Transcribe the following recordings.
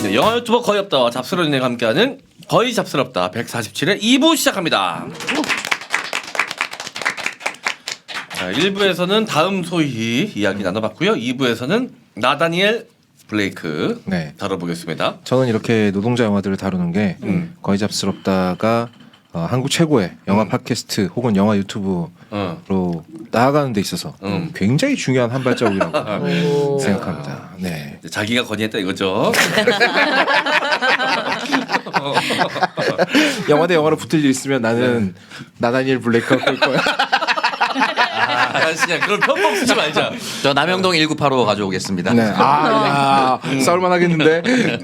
네, 영화 유튜버 거의 없다와 잡스러운이가 함께하는 거의 잡스럽다 147회 2부 시작합니다. 자, 1부에서는 다음 소희 이야기 나눠봤고요. 2부에서는 나다니엘 블레이크 네. 다뤄보겠습니다. 저는 이렇게 노동자 영화들을 다루는 게 거의 잡스럽다가 한국 최고의 영화 팟캐스트 혹은 영화 유튜브로 나아가는 데 있어서 굉장히 중요한 한 발자국이라고 생각합니다. 네. 자기가 건의했다 이거죠. 영화 대 영화로 붙을 일 있으면 나는 나다니엘 블레이크가 볼 거야. 그냥 그런 편법 쓰지 말자. 저 남영동 1985 가져오겠습니다. 네. 싸울만 하겠는데.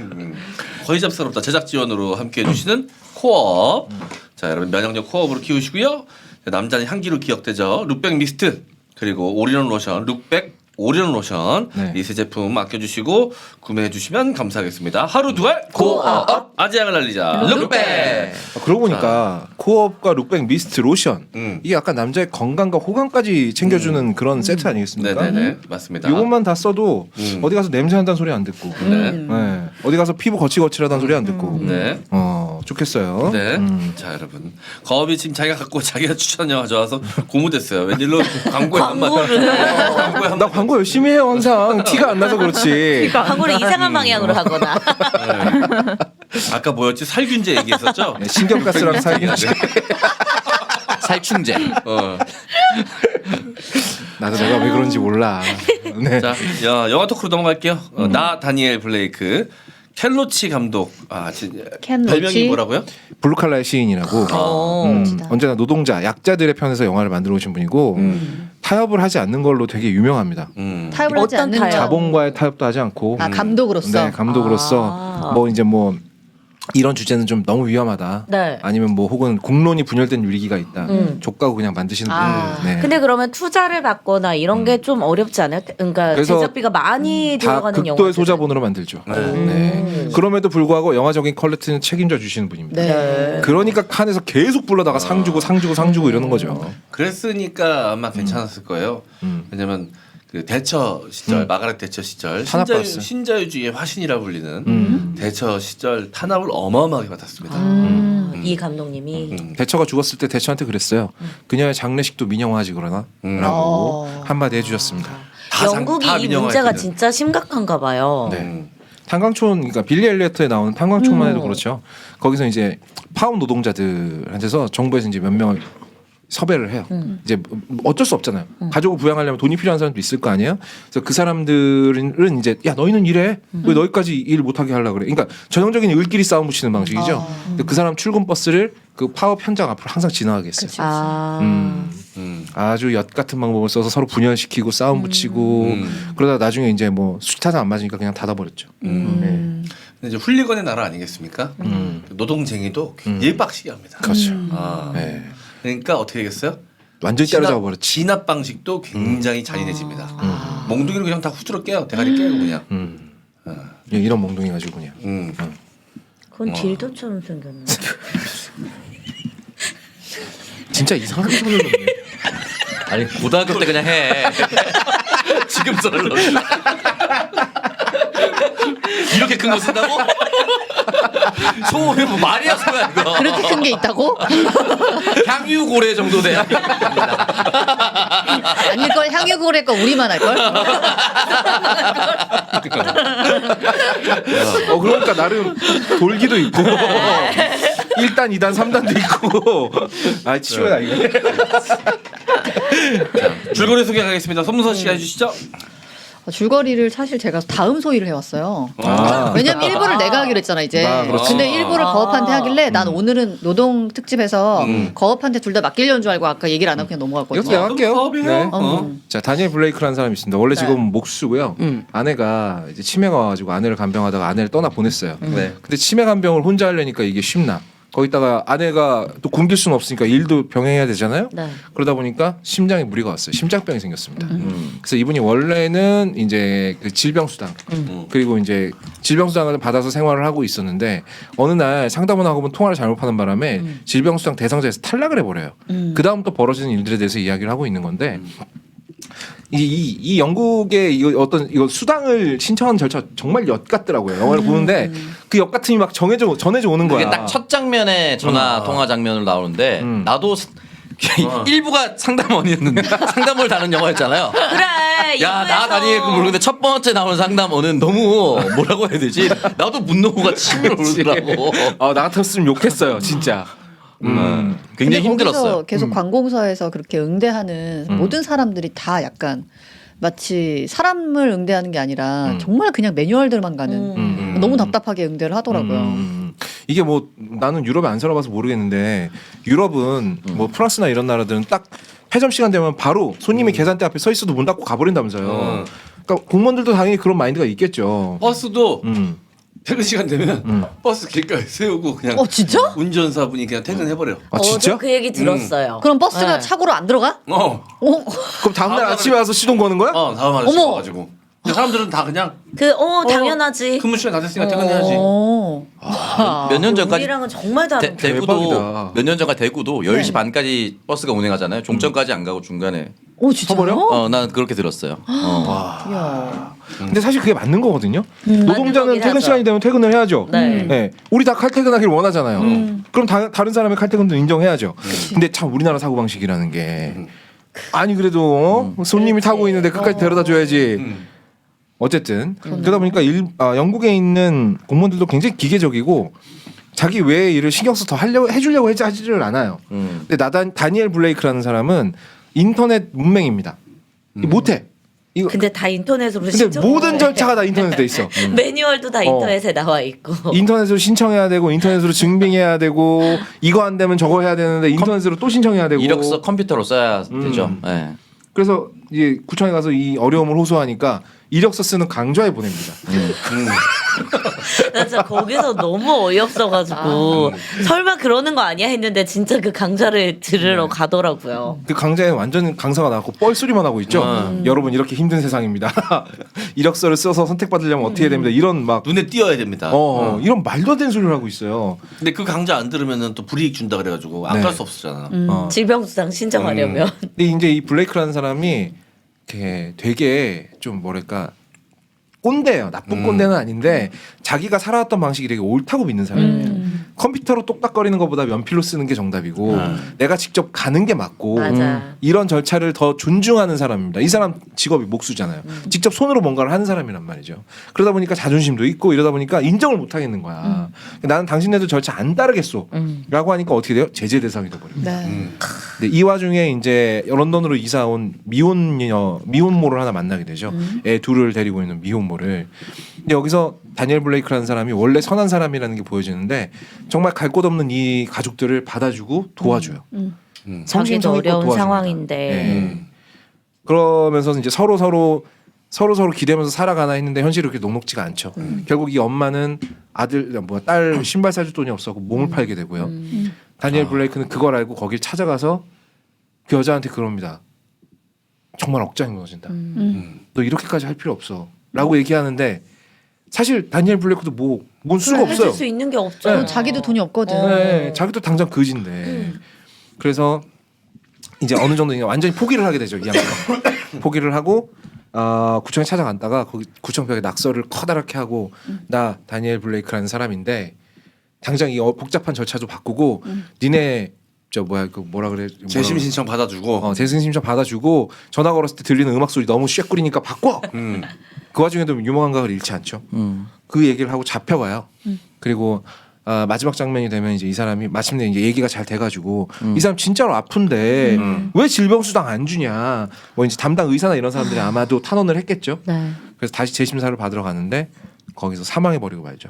거의 잡스럽다 제작 지원으로 함께해 주시는 코업. 자, 여러분 면역력 코업으로 키우시고요. 남자는 향기로 기억되죠. 룩백 미스트 그리고 올인원 로션 룩백 올인원 로션 네. 이 세 제품 아껴주시고 구매해 주시면 감사하겠습니다. 하루 두 알 코업 아재양을 날리자 룩백. 그러고 보니까 코업과 룩백 미스트 로션 이게 약간 남자의 건강과 호감까지 챙겨주는 그런 세트 아니겠습니까? 네네네 맞습니다. 이것만 다 써도 어디 가서 냄새 난다는 소리 안 듣고 네. 네. 어디 가서 피부 거칠거칠하다는 소리 안 듣고 네. 좋겠어요. 네. 자 여러분 거업이 지금 자기가 갖고 자기가 추천한 영화 좋아서 고무됐어요. 웬일로 광고에 한마디. 나 광고 열심히 해요 항상 티가 안 나서 그렇지. 광고를 이상한 방향으로 하거나. 네. 아까 뭐였지 살균제 얘기했었죠? 네, 신경가스랑 살균제. 살충제. 나도 내가 왜 그런지 몰라. 네. 자, 영화 토크로 넘어갈게요. 나 다니엘 블레이크 켈로치 감독. 켄 별명이 로치? 뭐라고요? 블루칼라의 시인이라고 언제나 노동자 약자들의 편에서 영화를 만들어 오신 분이고 타협을 하지 않는 걸로 되게 유명합니다. 타협을 하지 어떤 않는 타협? 자본과의 타협도 하지 않고 감독으로서 네, 감독으로서 뭐 이런 주제는 좀 너무 위험하다. 네. 아니면 뭐 혹은 공론이 분열된 유리기가 있다. 족가고 그냥 만드시는 분. 네. 근데 그러면 투자를 받거나 이런 게 좀 어렵지 않아요? 그러니까 그래서 제작비가 많이 다 들어가는 영화. 극도의 소자본으로 만들죠. 네. 그럼에도 불구하고 영화적인 퀄리티는 책임져 주시는 분입니다. 네. 그러니까 칸에서 계속 불러다가 상 주고 이러는 거죠. 그랬으니까 아마 괜찮았을 거예요. 왜냐면 그 대처 시절 마가렛 대처 시절 탄압받았어요. 신자유주의의 화신이라 불리는 대처 시절 탄압을 어마어마하게 받았습니다. 이 감독님이. 대처가 죽었을 때 대처한테 그랬어요. 그녀의 장례식도 민영화하지 그러나? 라고 한마디 해주셨습니다. 영국이 이 문제가 진짜 심각한가 봐요. 네. 탄광촌, 그러니까 빌리 엘리어트에 나오는 탄광촌만 해도 그렇죠. 거기서 이제 파업 노동자들한테서 정부에서 이제 몇 명을 섭외를 해요. 이제 어쩔 수 없잖아요. 가족을 부양하려면 돈이 필요한 사람도 있을 거 아니에요. 그래서 그 사람들은 이제 야 너희는 일해 왜 너희까지 일 못하게 하려고 그래. 그러니까 전형적인 을끼리 싸움 붙이는 방식이죠. 근데 그 사람 출근 버스를 그 파업 현장 앞으로 항상 지나가게 했어요. 아주 엿 같은 방법을 써서 서로 분열시키고 싸움 붙이고 그러다 나중에 이제 뭐 수치타산 안 맞으니까 그냥 닫아버렸죠. 네. 근데 이제 훌리건의 나라 아니겠습니까? 노동쟁이도 굉장히 빡시게 합니다. 그렇죠. 네. 그러니까 어떻게 되겠어요? 완전히 때려잡아 버렸지. 진압 방식도 굉장히 잔인해집니다. 몽둥이를 그냥 다 후드러 깨요. 대가리 깨고 그냥. 이런 몽둥이 가지고 그냥. 그건 딜도처럼 생겼네. 진짜 이상한 소리를 넣네. 아니 고등학교 때 그냥 해. 지금 썰러. 이렇게 큰 거 쓴다고? 소위 뭐 말이야 소야 이거. 그렇게 큰 게 있다고? 향유고래 정도 돼야. 아닐걸 향유고래 거 우리만 할걸? 그러니까 나름 돌기도 있고 1단, 2단, 3단도 있고 치워야 이게. 줄거리 소개하겠습니다. 손문서 씨가 해주시죠. 줄거리를 사실 제가 다음 소위를 해왔어요. 왜냐면 일부를 내가 하기로 했잖아 이제. 그렇지. 근데 일부를 거업한테 하길래 난 오늘은 노동 특집에서 거업한테 둘 다 맡기려는 줄 알고 아까 얘기를 안 하고 그냥 이것도 넘어갔거든요. 내가 할게요. 사업이에요. 네. 자 다니엘 블레이크라는 사람이 있습니다. 원래 네. 지금 목수고요. 아내가 이제 치매가 와가지고 아내를 간병하다가 아내를 떠나 보냈어요. 네. 근데 치매 간병을 혼자 하려니까 이게 쉽나? 거기다가 아내가 또 굶길 수는 없으니까 일도 병행해야 되잖아요. 네. 그러다 보니까 심장에 무리가 왔어요. 심장병이 생겼습니다. 그래서 이분이 원래는 이제 그 질병수당 그리고 이제 질병수당을 받아서 생활을 하고 있었는데 어느 날 상담원 하고는 통화를 잘못 하는 바람에 질병수당 대상자에서 탈락을 해버려요. 그 다음 또 벌어지는 일들에 대해서 이야기를 하고 있는 건데 이 영국의 이거 수당을 신청하는 절차 정말 엿 같더라고요. 영화를 보는데 그 엿 같음이 막 전해져 오는 거야. 그게 딱 첫 장면에 전화 통화 장면으로 나오는데 나도 일부가 상담원이었는데 상담원을 다룬 영화였잖아요. 그래. 야, 나 다니엘 모르는데 첫 번째 나오는 상담원은 너무 뭐라고 해야 되지? 나도 분노가 치밀어 오르더라고. 나 같았으면 욕했어요, 진짜. 굉장히 근데 거기서 힘들었어요. 계속 관공서에서 그렇게 응대하는 모든 사람들이 다 약간 마치 사람을 응대하는 게 아니라 정말 그냥 매뉴얼들만 가는 너무 답답하게 응대를 하더라고요. 이게 뭐 나는 유럽에 안 살아봐서 모르겠는데 유럽은 뭐 프랑스나 이런 나라들은 딱 폐점 시간 되면 바로 손님이 계산대 앞에 서 있어도 문 닫고 가버린다면서요. 그러니까 공무원들도 당연히 그런 마인드가 있겠죠. 버스도 퇴근 시간 되면 버스 길가에 세우고 그냥 진짜? 운전사분이 그냥 퇴근해버려. 아 진짜? 그 얘기 들었어요. 그럼 버스가 네. 차고로 안 들어가? 그럼 다음날 아침에 와서 시동 거는 거야? 다음 아저씨 와가지고. 근데 사람들은 다 그냥 당연하지. 근무 시간 다 됐으니까 퇴근해야지. 몇 년 전까지 우리랑은 정말 다른. 대박이다. 대구도 몇 년 전까지 대구도 10시 반까지 버스가 운행하잖아요. 종점까지 안 가고 중간에. 진짜요? 서버려? 난 그렇게 들었어요. 야. 근데 사실 그게 맞는 거거든요. 노동자는 거긴 퇴근 하죠. 시간이 되면 퇴근을 해야죠. 네. 우리 다 칼퇴근하기를 원하잖아요. 그럼 다른 사람의 칼퇴근도 인정해야죠. 근데 참 우리나라 사고 방식이라는 게 아니 그래도 손님이 그렇지. 타고 있는데 끝까지 데려다 줘야지. 어쨌든 그러다 보니까 영국에 있는 공무원들도 굉장히 기계적이고 자기 외의 일을 신경 써서 더 해주려고 하지를 않아요. 근데 다니엘 블레이크라는 사람은 인터넷 문맹입니다. 못해. 이거 근데 다 인터넷으로 근데 신청. 모든 절차가 다 인터넷에 돼 있어. 매뉴얼도 다 인터넷에 나와 있고. 인터넷으로 신청해야 되고 인터넷으로 증빙해야 되고 이거 안 되면 저거 해야 되는데 인터넷으로 또 신청해야 되고 이력서 컴퓨터로 써야 되죠. 네. 그래서 이제 구청에 가서 이 어려움을 호소하니까 이력서 쓰는 강좌에 보냅니다. 나 진짜 거기서 너무 어이없어가지고 설마 그러는 거 아니야 했는데 진짜 그 강좌를 들으러 가더라고요. 그 강좌에 완전 강사가 나왔고 뻘소리만 하고 있죠. 여러분 이렇게 힘든 세상입니다. 이력서를 써서 선택받으려면 어떻게 해야 됩니다. 이런 막 눈에 띄어야 됩니다. 이런 말도 안 되는 소리를 하고 있어요. 근데 그 강좌 안 들으면은 또 불이익 준다 그래가지고 안 네. 갈 수 없었잖아. 질병수당 신청하려면. 근데 이제 이 블레이크라는 사람이 이렇게 되게 좀 뭐랄까 꼰대예요. 나쁜 꼰대는 아닌데 자기가 살아왔던 방식이 되게 옳다고 믿는 사람이에요. 컴퓨터로 똑딱거리는 것보다 연필로 쓰는 게 정답이고 내가 직접 가는 게 맞고 맞아. 이런 절차를 더 존중하는 사람입니다. 이 사람 직업이 목수잖아요. 직접 손으로 뭔가를 하는 사람이란 말이죠. 그러다 보니까 자존심도 있고 이러다 보니까 인정을 못 하겠는 거야. 나는 당신네들 절차 안 따르겠소. 라고 하니까 어떻게 돼요? 제재 대상이 돼버립니다. 네. 근데 이 와중에 이제 런던으로 이사 온 미혼모를 하나 만나게 되죠. 애 둘을 데리고 있는 미혼모를. 근데 여기서 다니엘 블레이크라는 사람이 원래 선한 사람이라는 게 보여지는데 정말 갈 곳 없는 이 가족들을 받아주고 도와줘요. 자기도 성심성의껏 어려운 도와줍니다. 상황인데. 네. 그러면서 이제 서로 기대면서 살아가나 했는데 현실이 그렇게 녹록지가 않죠. 결국 이 엄마는 딸 신발 사줄 돈이 없어서 몸을 팔게 되고요. 다니엘 블레이크는 그걸 알고 거길 찾아가서 그 여자한테 그럽니다. 정말 억장이 무너진다. 너 이렇게까지 할 필요 없어.라고 얘기하는데 사실 다니엘 블레이크도 뭔 수가 없어요. 해줄 수 있는 게 없죠. 네. 자기도 돈이 없거든. 네, 자기도 당장 그지인데. 그래서 이제 어느 정도 완전히 포기를 하게 되죠. 이 양반. 포기를 하고 구청에 찾아갔다가 거기 구청벽에 낙서를 커다랗게 하고 나 다니엘 블레이크라는 사람인데 당장 이 복잡한 절차도 바꾸고 니네 뭐라 그래 재심 신청 받아주고. 재심 신청 받아주고 전화 걸었을 때 들리는 음악 소리 너무 쉐꾸리니까 바꿔. 그 와중에도 유머 감각을 잃지 않죠. 그 얘기를 하고 잡혀가요. 그리고 마지막 장면이 되면 이제 이 사람이 마침내 이제 얘기가 잘 돼가지고 이 사람 진짜로 아픈데 왜 질병수당 안 주냐. 뭐 이제 담당 의사나 이런 사람들이 아마도 탄원을 했겠죠. 네. 그래서 다시 재심사를 받으러 가는데 거기서 사망해 버리고 말죠.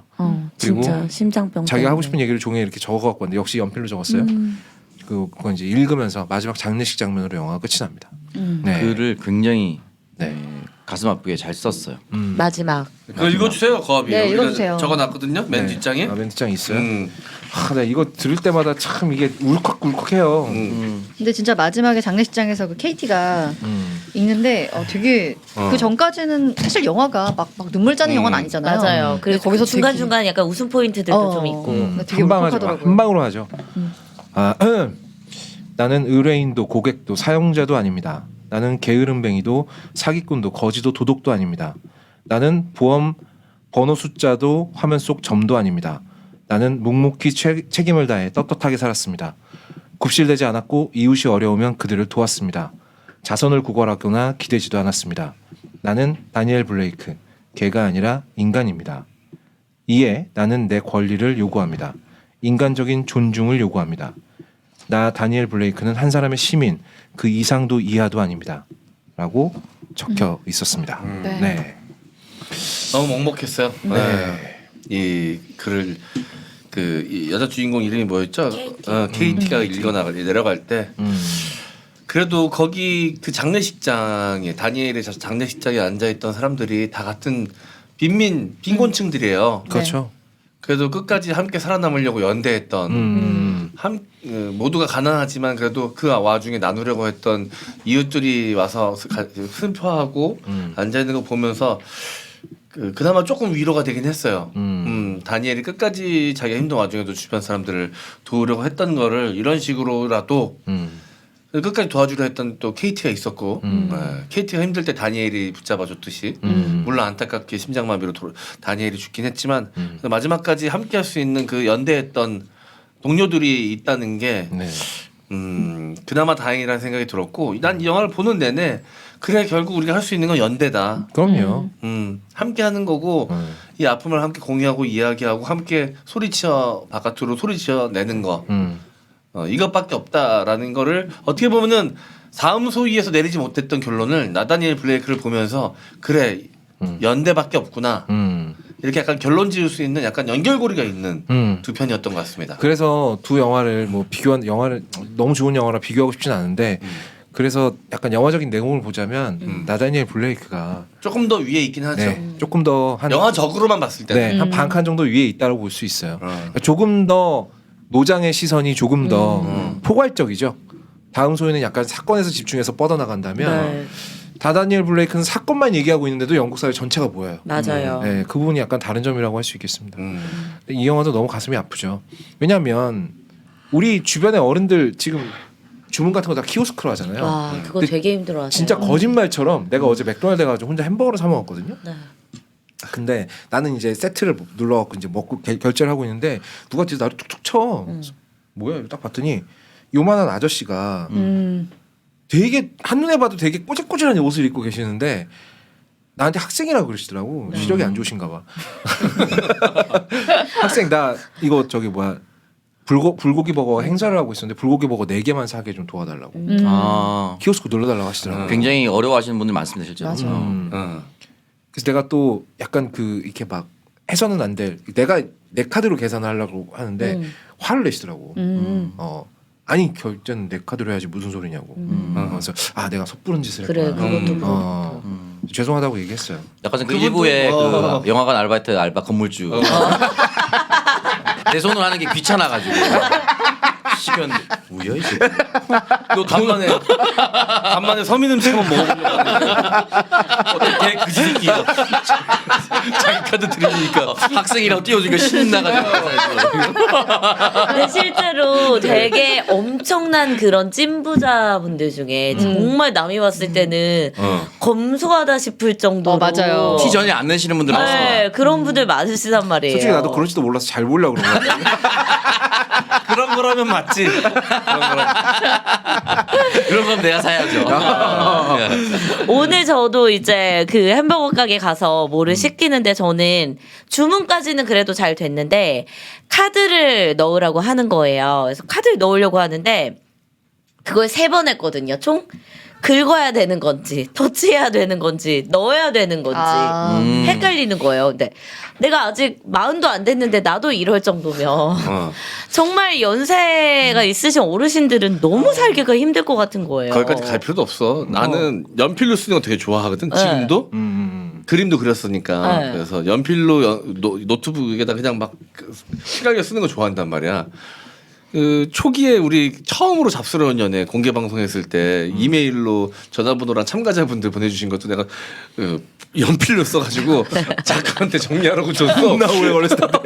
그리고 진짜 심장병. 자기가 하고 때문에. 싶은 얘기를 종이에 이렇게 적어갖고 왔는데 역시 연필로 적었어요. 그거 이제 읽으면서 마지막 장례식 장면으로 영화가 끝이 납니다. 네. 글을 굉장히 네. 가슴 아프게 잘 썼어요. 마지막. 그거 읽어주세요, 거합이. 네, 읽어주세요. 적어놨거든요, 맨 뒷장에. 맨 뒷장에 있어요. 나 이거 들을 때마다 참 이게 울컥울컥해요. 근데 진짜 마지막에 장례식장에서 그 KT가 읽는데 되게 그 전까지는 사실 영화가 막 눈물 짜는 영화는 아니잖아요. 맞아요. 그리고 거기서 중간 되게- 중간 약간 웃음 포인트들도 좀 있고. 되게 한 울컥하더라고요. 방으로 하죠. 나는 의뢰인도 고객도 사용자도 아닙니다. 나는 게으름뱅이도 사기꾼도 거지도 도둑도 아닙니다. 나는 보험 번호 숫자도 화면 속 점도 아닙니다. 나는 묵묵히 책임을 다해 떳떳하게 살았습니다. 굽실대지 않았고 이웃이 어려우면 그들을 도왔습니다. 자선을 구걸하거나 기대지도 않았습니다. 나는 다니엘 블레이크, 개가 아니라 인간입니다. 이에 나는 내 권리를 요구합니다. 인간적인 존중을 요구합니다. 나 다니엘 블레이크는 한 사람의 시민, 그 이상도 이하도 아닙니다. 라고 적혀 있었습니다. 네. 네. 너무 먹먹했어요. 네. 이 글을 이 여자 주인공 이름이 뭐였죠? KT가 내려갈 때 그래도 거기 그 장례식장에 다니엘의 장례식장에 앉아 있던 사람들이 다 같은 빈곤층들이에요. 그렇죠. 그래도 끝까지 함께 살아남으려고 연대했던 모두가 가난하지만 그래도 그 와중에 나누려고 했던 이웃들이 와서 슬퍼하고 앉아 있는 거 보면서 그나마 조금 위로가 되긴 했어요. 다니엘이 끝까지 자기가 힘든 와중에도 주변 사람들을 도우려고 했던 거를 이런 식으로라도 끝까지 도와주려 했던 또 KT가 있었고 KT가 힘들 때 다니엘이 붙잡아줬듯이 물론 안타깝게 심장마비로 다니엘이 죽긴 했지만 마지막까지 함께 할 수 있는 그 연대했던 동료들이 있다는 게 네. 그나마 다행이라는 생각이 들었고 난 이 영화를 보는 내내 그래 결국 우리가 할 수 있는 건 연대다. 그럼요. 함께 하는 거고 이 아픔을 함께 공유하고 이야기하고 함께 소리쳐 바깥으로 소리쳐 내는 거 이것밖에 없다라는 거를 어떻게 보면은 사음소위에서 내리지 못했던 결론을 나다니엘 블레이크를 보면서 그래 연대밖에 없구나 이렇게 약간 결론 지을 수 있는 약간 연결고리가 있는 두 편이었던 것 같습니다. 그래서 두 영화를 뭐 비교한 영화를 너무 좋은 영화라 비교하고 싶진 않은데 그래서 약간 영화적인 내용을 보자면 나다니엘 블레이크가 조금 더 위에 있긴 하죠. 네, 조금 더 한 영화적으로만 봤을 때는 네, 한 반 칸 정도 위에 있다고 볼 수 있어요. 그러니까 조금 더 노장의 시선이 조금 더 포괄적이죠. 다음 소위는 약간 사건에서 집중해서 뻗어나간다면 네. 다니엘 블레이크는 사건만 얘기하고 있는데도 영국 사회 전체가 보여요. 맞아요. 네, 그 부분이 약간 다른 점이라고 할 수 있겠습니다. 근데 이 영화도 너무 가슴이 아프죠. 왜냐하면 우리 주변의 어른들 지금 주문 같은 거 다 키오스크로 하잖아요. 와 그거 근데 되게 힘들어하세요. 진짜 거짓말처럼 내가 어제 맥도날드 가가지고 혼자 햄버거를 사 먹었거든요. 네. 근데 나는 이제 세트를 눌러갖고 이제 먹고 결제를 하고 있는데 누가 뒤에서 나를 툭툭 쳐. 뭐야? 딱 봤더니 요만한 아저씨가 되게 한눈에 봐도 되게 꼬질꼬질한 옷을 입고 계시는데 나한테 학생이라고 그러시더라고. 시력이 안 좋으신가 봐. 학생 나 이거 저기 뭐야 불고기 버거 행사를 하고 있었는데 불고기 버거 4개만 사게 좀 도와달라고. 아, 키오스크 눌러달라고 하시더라고. 굉장히 어려워하시는 분들 많습니다 실제로. 맞아. 그래서 내가 또 약간 이렇게 막 해서는 안 될 내가 내 카드로 계산을 하려고 하는데 화를 내시더라고. 아니 결제는 내 카드로 해야지 무슨 소리냐고. 그래서 내가 섣부른 짓을 그래 했구나. 그것도 그렇고. 죄송하다고 얘기했어요. 약간 그 일부의 그 영화관 알바이트 알바 건물주 내 손으로 하는 게 귀찮아가지고 시켰는데 뭐야 이 새끼. 너 간만에 서민 음식만 먹어보려고 하는데 어떻게 그 새끼가 자기 카드 드리니까 학생이라고 띄워주니까 신나가지고. 근데 실제로 되게 엄청난 그런 찐부자 분들 중에 정말 남이 봤을 때는 검소하다 싶을 정도로 맞아요. 티 전혀 안 내시는 분들 많습니다. 네, 그런 분들 많으시단 말이에요. 솔직히 나도 그럴지도 몰라서 잘 보려고 그런 거야. 그런 거라면 맞지. 그런 건 내가 사야죠. 오늘 저도 이제 그 햄버거 가게 가서 뭐를 시키는데 저는 주문까지는 그래도 잘 됐는데 카드를 넣으라고 하는 거예요. 그래서 카드를 넣으려고 하는데 그걸 3번 했거든요. 총 긁어야 되는 건지 터치해야 되는 건지 넣어야 되는 건지 헷갈리는 거예요. 근데 내가 아직 40도 안 됐는데 나도 이럴 정도면 정말 연세가 있으신 어르신들은 너무 살기가 힘들 것 같은 거예요. 거기까지 갈 필요도 없어. 나는 연필로 쓰는 거 되게 좋아하거든. 지금도 그림도 그렸으니까. 네. 그래서 연필로 노트북에다 그냥 막 휘갈겨 쓰는 거 좋아한단 말이야. 그 초기에 우리 처음으로 잡스러운 연애 공개 방송했을 때 이메일로 전화번호랑 참가자분들 보내주신 것도 내가 그 연필로 써가지고 작가한테 정리하라고 줬어. 나 오래 걸렸을 텐데.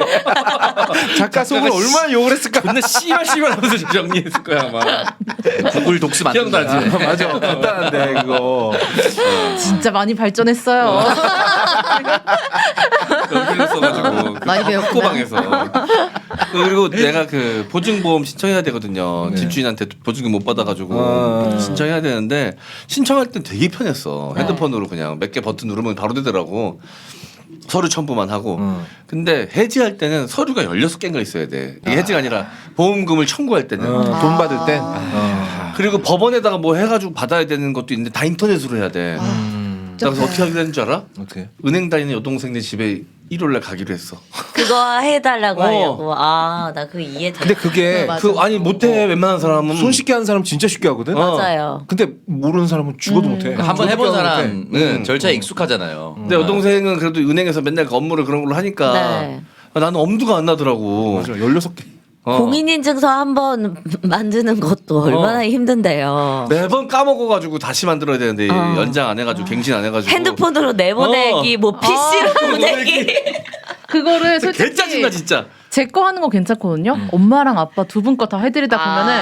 작가 속을 얼마나 욕을 했을까. 근데 씨발 하면서 정리했을 거야 아마. 구글 독스 만든다. 기억나지? 맞아. 간단한데 그거. 진짜 많이 발전했어요. 연필로 써가지고 많이 배웠구나. 학고방에서. 그리고 내가 그 보증보험 신청해야 되거든요. 네. 집주인한테 보증금 못 받아가지고 신청해야 되는데 신청할 땐 되게 편했어. 핸드폰으로 그냥 몇 개 버튼 누르면 바로 되더라고. 서류 첨부만 하고. 근데 해지할 때는 서류가 16개인가 있어야 돼. 이게 해지가 아니라 보험금을 청구할 때는. 돈 받을 땐. 그리고 법원에다가 뭐 해가지고 받아야 되는 것도 있는데 다 인터넷으로 해야 돼. 그래서 어떻게 하게 되는 줄 알아? 어떻게? 은행 다니는 여동생네 집에 일요일날 가기로 했어. 그거 해달라고 하려고. 아, 나 그거 이해 돼. 근데 그게 맞아. 그 아니 못해 웬만한 사람은. 손쉽게 하는 사람 진짜 쉽게 하거든. 맞아요. 근데 모르는 사람은 죽어도 못해. 한번 해본 사람은 음. 절차에 익숙하잖아요. 근데 여동생은 그래도 은행에서 맨날 그 업무를 그런 걸로 하니까 네. 나는 엄두가 안 나더라고. 맞아. 16개. 공인인증서 한번 만드는 것도 얼마나 힘든데요. 매번 까먹어가지고 다시 만들어야 되는데 연장 안 해가지고 갱신 안 해가지고 핸드폰으로 내보내기, 뭐 PC로 보내기. 그거를 개 솔직히 짜증나 진짜. 제 거 하는 거 괜찮거든요. 엄마랑 아빠 두 분 거 다 해드리다 보면은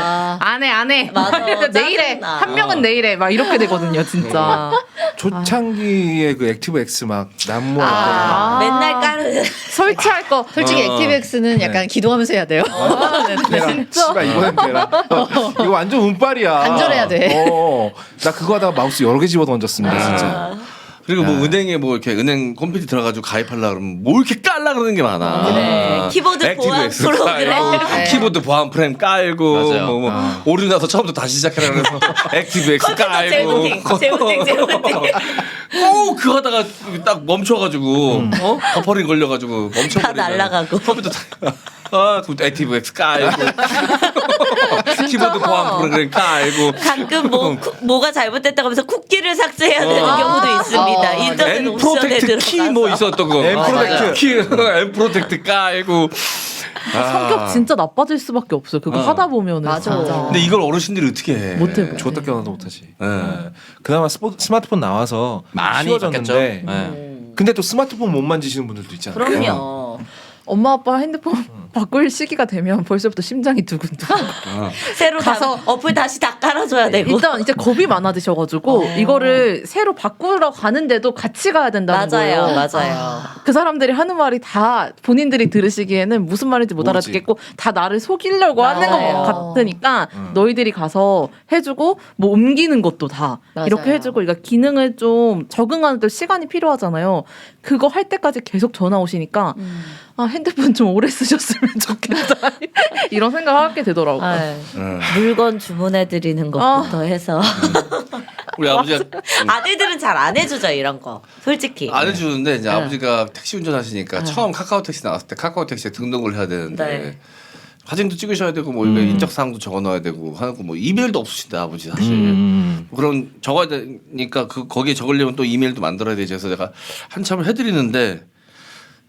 안 해. 맞아. 내일에 짜증나. 한 명은 내일에 막 이렇게 되거든요, 진짜. 초창기에 그 액티브 X 막 난무할 맨날 까르. 설치할 거 솔직히 액티브엑스는 약간 기도하면서 해야 돼요. 때 내라. 씨발 이번엔 내라. 이거 완전 운빨이야. 간절해야 돼. 나 그거 하다가 마우스 여러 개 집어 던졌습니다 진짜. 그리고 뭐 은행에 뭐 이렇게 은행 컴퓨터 들어가지고 가입하려 그러면 뭐 이렇게 깔라 그러는 게 많아. 네. 키보드 액티브 보안 X 프로그램. 깔고, 네. 키보드 보안 프레임 깔고 맞아요. 뭐 오류 나서 처음부터 다시 시작하라 그래서 액티브 X 깔고 재부팅. 꼭 그거 하다가 딱 멈춰가지고 버퍼링 걸려가지고 멈춰버리고 다 날라가고. 컴퓨터 그 액티브 X 깔고 키보드 보안 프로그램 깔고 가끔 뭐가 잘못됐다고 하면서 쿠키를 삭제해야 되는 경우도 있습니다. 인터넷 엔 옵션에 프로텍트 키 뭐 들어가서. 있었던 거. 엔 프로텍트. 엔 프로텍트 깔고. 성격 진짜 나빠질 수밖에 없어요. 그거 하다 보면은 맞아. 진짜. 근데 이걸 어르신들이 어떻게 해? 못해. 죽었다 깨어나도 못하지. 네. 그나마 스마트폰 나와서 많이 쉬워졌는데. 바뀌었죠. 네. 근데 또 스마트폰 못 만지시는 분들도 있잖아요. 그럼요. 엄마 아빠 핸드폰 바꿀 시기가 되면 벌써부터 심장이 두근두근. 새로 가서 어플 다시 다 깔아줘야 되고. 일단 이제 겁이 많아지셔가지고 이거를 새로 바꾸러 가는데도 같이 가야 된다는 거예요. 맞아요. 그 사람들이 하는 말이 다 본인들이 들으시기에는 무슨 말인지 못 모르지. 알아듣겠고 다 나를 속이려고 하는 맞아요. 것 같으니까 너희들이 가서 해주고 뭐 옮기는 것도 다 맞아요. 이렇게 해주고 그러니까 기능을 좀 적응하는 데 시간이 필요하잖아요. 그거 할 때까지 계속 전화 오시니까 아 핸드폰 좀 오래 쓰셨으면 좋겠다 이런 생각을 하게 되더라고요. 물건 주문해드리는 것부터 해서 우리 아버지가 아들들은 잘 안 해주죠 이런 거 솔직히. 안 해주는데 이제 아버지가 택시 운전하시니까 처음 카카오 택시 나왔을 때 카카오 택시에 등록을 해야 되는데 네. 사진도 찍으셔야 되고 뭐 인적 사항도 적어 넣어야 되고 하고 뭐 이메일도 없으신데 아버지 사실 그런 적어야 되니까 그 거기에 적으려면 또 이메일도 만들어야 되지 그래서 내가 한참을 해드리는데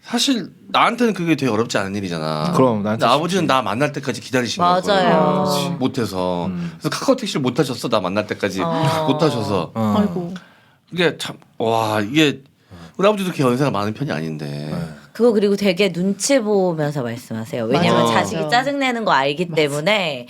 사실 나한테는 그게 되게 어렵지 않은 일이잖아. 그럼 나한테 근데 아버지는 나 만날 때까지 기다리신 거예요. 맞아요. 못해서 그래서 카카오 택시를 못 타셨어 나 만날 때까지 못 타셔서 아이고. 이게 참 와 이게 우리 아버지도 그렇게 연세가 많은 편이 아닌데 그거 그리고 되게 눈치 보면서 말씀하세요. 왜냐면 맞아. 자식이 짜증내는 거 알기 때문에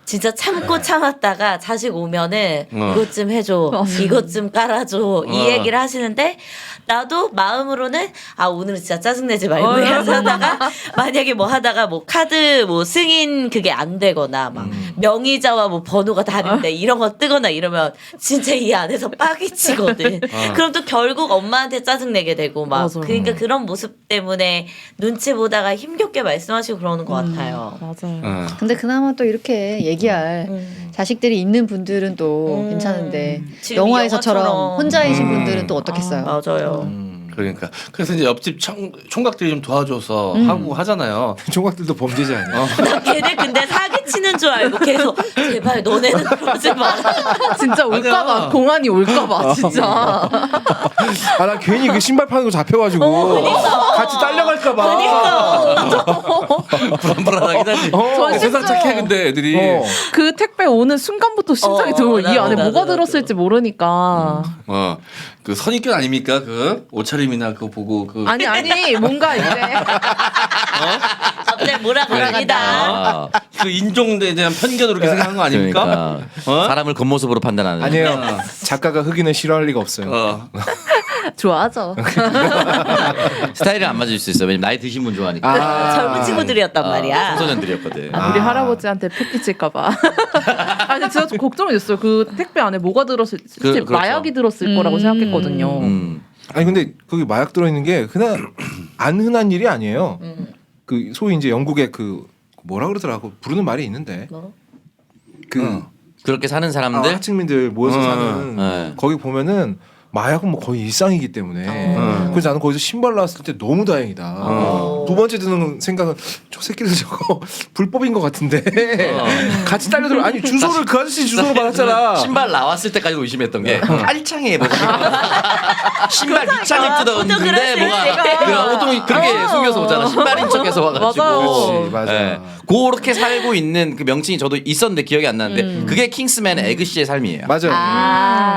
진짜 참고 참았다가 자식 오면은 이것 좀 해줘, 이것 좀 깔아줘 이 얘기를 하시는데 나도 마음으로는 아 오늘은 진짜 짜증내지 말고 해서 하다가 만약에 뭐 하다가 뭐 카드 뭐 승인 그게 안 되거나 막 명의자와 뭐 번호가 다른데 이런 거 뜨거나 이러면 진짜 이 안에서 빡이 치거든. 그럼 또 결국 엄마한테 짜증내게 되고 막 맞아요. 그러니까 그런 모습 때문에 눈치 보다가 힘겹게 말씀하시고 그러는 것 같아요. 맞아요. 근데 그나마 또 이렇게 얘기할 자식들이 있는 분들은 또 괜찮은데 지금 영화에서처럼 영화처럼. 혼자이신 분들은 또 어떻겠어요? 맞아요. 그러니까 그래서 이제 옆집 총각들이 좀 도와줘서 하고 하잖아요. 총각들도 범죄자 아니야. 걔네 근데 사기 소리치는 줄 알고 계속 제발 너네는 그러지 마라. 진짜 올까봐 아니야. 공안이 올까봐 진짜. 아, 나 괜히 그 신발 파는 거 잡혀가지고 같이 딸려갈까봐. 불안불안하긴 하지. 전 세상 진짜 착해 근데 애들이. 그 택배 오는 순간부터 심장이 들고 이 안에 나도, 뭐가 나도. 들었을지 모르니까. 그 선입견 아닙니까? 그 옷차림이나 그거 보고 그. 아니 뭔가 이제 갑자기 뭐라 그럽니다. 아, 그 인종에 대한 편견으로 그렇게 생각한 거 아닙니까? 그러니까 사람을 겉모습으로 판단하는. 아니에요. 작가가 흑인을 싫어할 리가 없어요. 좋아하죠. 스타일이 안 맞을 수 있어. 왜냐면 나이 드신 분 좋아하니까. 젊은 친구들이었단 말이야. 청소년들이었거든. 우리 할아버지한테 패키칠까봐. 아니 제가 좀 걱정이 됐어요. 그 택배 안에 뭐가 들었을지 그렇죠. 마약이 들었을 거라고 생각했거든요. 아니 근데 거기 마약 들어있는 게 그냥 안 흔한 일이 아니에요. 그 소위 이제 영국의 그 뭐라 그러더라고 부르는 말이 있는데 뭐? 그 그렇게 사는 사람들. 하층민들 모여서 사는 네. 거기 보면은 마약은 뭐 거의 일상이기 때문에 그래서 나는 거기서 신발 나왔을 때 너무 다행이다. 두 번째 드는 생각은 저 새끼들 저거 불법인 것 같은데 같이 딸려들어. 아니 주소를 그 아저씨 주소로 받았잖아. 신발 나왔을 때까지 의심했던 게 깔창에 뭐가 신발 밑창을 뜯었는데 그랬을 뭐가 때가. 그 보통 그렇게 숨겨서 오잖아. 신발인 척해서 와가지고. 맞아요. 그렇지, 맞아. 예. 그렇게 살고 있는 그 명칭이 저도 있었는데 기억이 안 나는데 그게 킹스맨 에그씨의 삶이에요. 맞아요.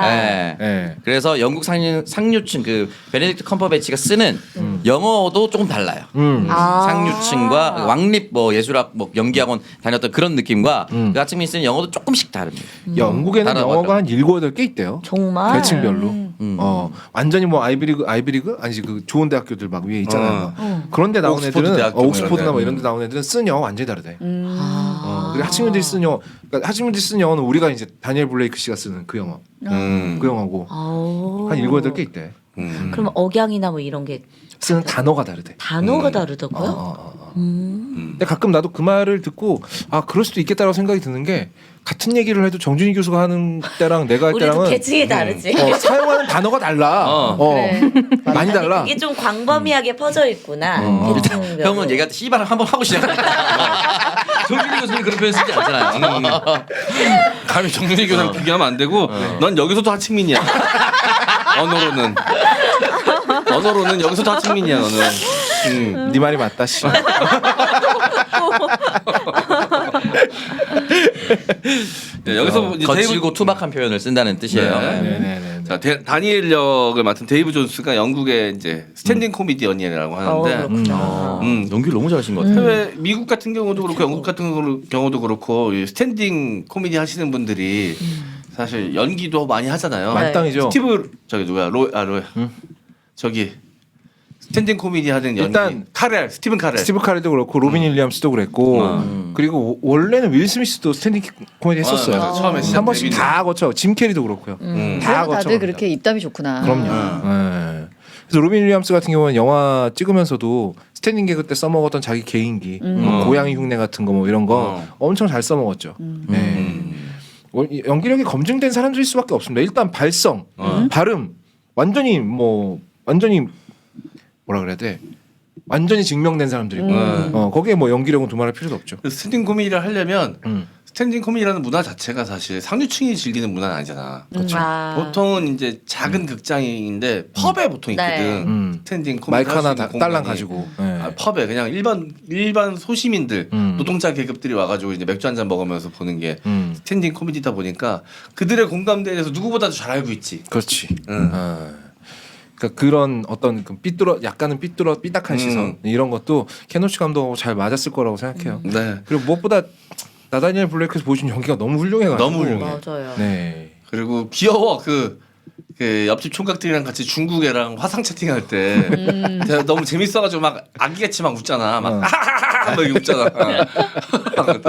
예. 예. 그래서 영국 상류층 그 베네딕트 컴퍼배치가 쓰는 영어도 조금 달라요. 상류층과 왕립 뭐 예술학 뭐 연기학원 다녔던 그런 느낌과 그 하층민이 쓰는 영어도 조금씩 다릅니다. 영국에는 다른 영어가 거죠. 한 7, 8개 있대요. 정말. 계층별로. 완전히 뭐 아이비리그 아니지 그 좋은 대학교들 막 위에 있잖아요. 그런데 나온 옥스퍼드 애들은 대학교 옥스퍼드나 뭐 이런 이런 데 나온 애들은 쓰는 영어 완전히 다르대. 그리고 하층민들이 쓰는 영어 그러니까 하층민들이 쓰는 영어는 우리가 이제 다니엘 블레이크 씨가 쓰는 그 영어. 그 영어고 한 7, 8개 있대. 그럼 억양이나 뭐 이런 게 쓰는 단어가 다르대. 단어가 다르다고요? 근데 가끔 나도 그 말을 듣고 아 그럴 수도 있겠다라고 생각이 드는 게 같은 얘기를 해도 정준희 교수가 하는 때랑 내가 할 우리도 때랑은 계층이 다르지. 사용하는 단어가 달라. 많이 달라. 이게 좀 광범위하게 퍼져 있구나. 계층별로. 형은 얘가 씨발 한번 하고 시작하니까 정준희 교수님 그런 표현 쓰지 않잖아요. 감히 정준희 교수랑 비교하면 안 되고 넌 여기서도 하층민이야. 언어로는 여기서도 하층민이야 너는. 네 말이 맞다. 씨. 네, 여기서 이제 거칠고 투박한 표현을 쓴다는 뜻이에요. 네. 네네네. 자, 다니엘 역을 맡은 데이브 존스가 영국의 이제 스탠딩 코미디언이라고 하는데 그렇구나. 연기를 너무 잘하신 것 같아요. 해외 미국 같은 경우도 그렇고 영국 같은 경우도 그렇고 이 스탠딩 코미디 하시는 분들이 사실 연기도 많이 하잖아요. 만땅이죠. 스티브 저기 누구야 로야 저기 스탠딩 코미디 하는 연기 일단 스티븐 카렐 스티브 카레도 그렇고 로빈 윌리엄스도 그랬고 그리고 원래는 윌 스미스도 스탠딩 코미디 했었어요. 맞아. 처음에 한 번씩 다 거쳐. 짐 캐리도 그렇고요. 다 그래서 거쳐. 다들 그렇게 입담이 좋구나. 그럼요. 네. 그래서 로빈 윌리엄스 같은 경우는 영화 찍으면서도 스탠딩 개그 때 써먹었던 자기 개인기, 고양이 흉내 같은 거 뭐 이런 거 엄청 잘 써먹었죠. 네. 연기력이 검증된 사람들일 수밖에 없습니다. 일단 발성, 발음 완전히 뭐라 그래야 돼? 완전히 증명된 사람들이고 거기에 뭐 연기력은 두말할 필요도 없죠. 그 스탠딩 코미디를 하려면 스탠딩 코미디라는 문화 자체가 사실 상류층이 즐기는 문화는 아니잖아. 보통은 이제 작은 극장인데 펍에 보통 있거든. 스탠딩 코미디 마이크 하나 할수 있는 딸랑 공간이. 가지고. 아, 펍에 그냥 일반 소시민들 노동자 계급들이 와가지고 이제 맥주 한 잔 먹으면서 보는 게 스탠딩 코미디다 보니까 그들의 공감대에 대해서 누구보다도 잘 알고 있지. 그렇지. 그러니까 그런 어떤 그 약간은 삐딱한 시선 이런 것도 케노치 감독하고 잘 맞았을 거라고 생각해요. 네. 그리고 무엇보다 나다니엘 블레이크에서 보여준 연기가 너무 훌륭해가지고. 너무 훌륭해. 맞아요. 네. 그리고 귀여워 그 옆집 총각들이랑 같이 중국애랑 화상 채팅할 때 너무 재밌어가지고 막 아기같이 막 웃잖아. 막 막 이렇게 웃잖아.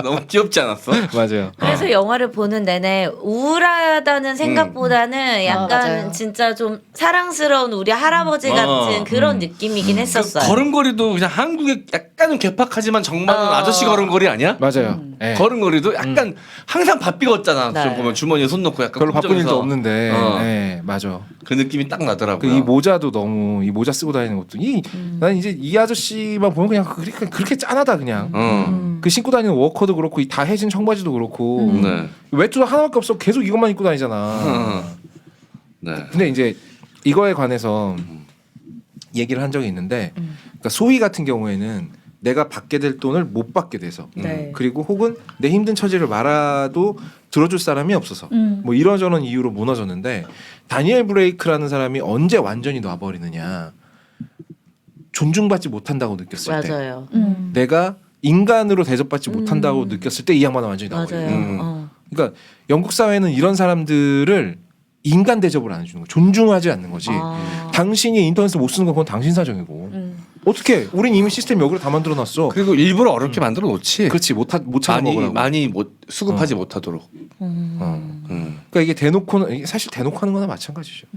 너무 귀엽지 않았어? 맞아요. 그래서 영화를 보는 내내 우울하다는 생각보다는 약간 맞아요. 진짜 좀 사랑스러운 우리 할아버지 같은 그런 느낌이긴 했었어요. 걸음걸이도 그냥 한국의 약간은 괴팍하지만 정말은 아저씨 걸음걸이 아니야? 맞아요. 네. 걸음걸이도 약간 항상 바삐 걷잖아. 네. 좀 보면 주머니에 손 넣고 약간 별로 바쁜 꼼짝해서. 일도 없는데. 어. 네, 맞아. 그 느낌이 딱 나더라고요. 이 모자도 너무 이 모자 쓰고 다니는 것도 난 이제 이 아저씨만 보면 그냥 그렇게 짠하다 그냥. 그 신고 다니는 워커도 그렇고 이 다 해진 청바지도 그렇고 네. 외투도 하나밖에 없어 계속 이것만 입고 다니잖아. 네. 근데 이제 이거에 관해서 얘기를 한 적이 있는데 그러니까 소위 같은 경우에는 내가 받게 될 돈을 못 받게 돼서 네. 그리고 혹은 내 힘든 처지를 말아도 들어줄 사람이 없어서 뭐 이러저런 이유로 무너졌는데 다니엘 브레이크라는 사람이 언제 완전히 놔버리느냐 존중받지 못한다고 느꼈을 때 맞아요. 내가 인간으로 대접받지 못한다고 느꼈을 때 이 양반은 완전히 나와버려요. 맞아요. 그러니까 영국 사회는 이런 사람들을 인간 대접을 안 해주는 거, 존중하지 않는 거지. 당신이 인터넷을 못 쓰는 건 그건 당신 사정이고. 어떻게? 우린 이미 시스템 여기로 다 만들어놨어. 그리고 일부러 어렵게 만들어 놓지. 그렇지 못 찾아 먹으라고. 많이 못 수급하지 못하도록. 그러니까 이게 대놓고는 이게 사실 대놓고 하는 거나 마찬가지죠.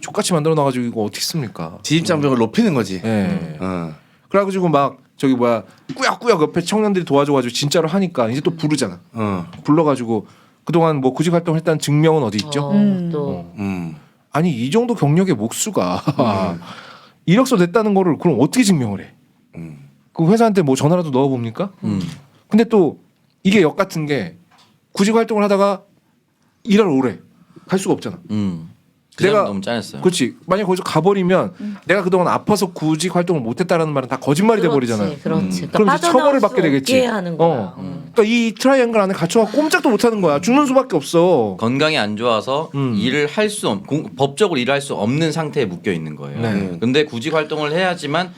족같이 만들어놔가지고 이거 어떻게 씁니까? 진입장벽을 높이는 거지. 예. 어. 그래가지고 막 저기 뭐야 꾸역꾸역 옆에 청년들이 도와줘가지고 진짜로 하니까 이제 또 부르잖아. 불러가지고 그동안 뭐 구직 활동했다는 증명은 어디 있죠? 또 아니 이 정도 경력의 목수가 이력서 냈다는 거를 그럼 어떻게 증명을 해? 그 회사한테 뭐 전화라도 넣어 봅니까? 근데 또 이게 역 같은 게 구직 활동을 하다가 일하러 오래 갈 수가 없잖아. 그 사람 내가- 너무 짠했어요. 그렇지. 만약 거기서 가버리면 내가 그동안 아파서 구직 활동을 못했다라는 말은 다 거짓말이 돼버리잖아요. 그렇지. 그럼 이제 처벌을 받게 되겠지. 없게 하는 거야. 그러니까 이 트라이앵글 안에 갇혀가 꼼짝도 못하는 거야. 죽는 수밖에 없어. 건강이 안 좋아서 일을 할 수 법적으로 일을 할 수 없는 상태에 묶여 있는 거예요. 네. 근데 구직 활동을 해야지만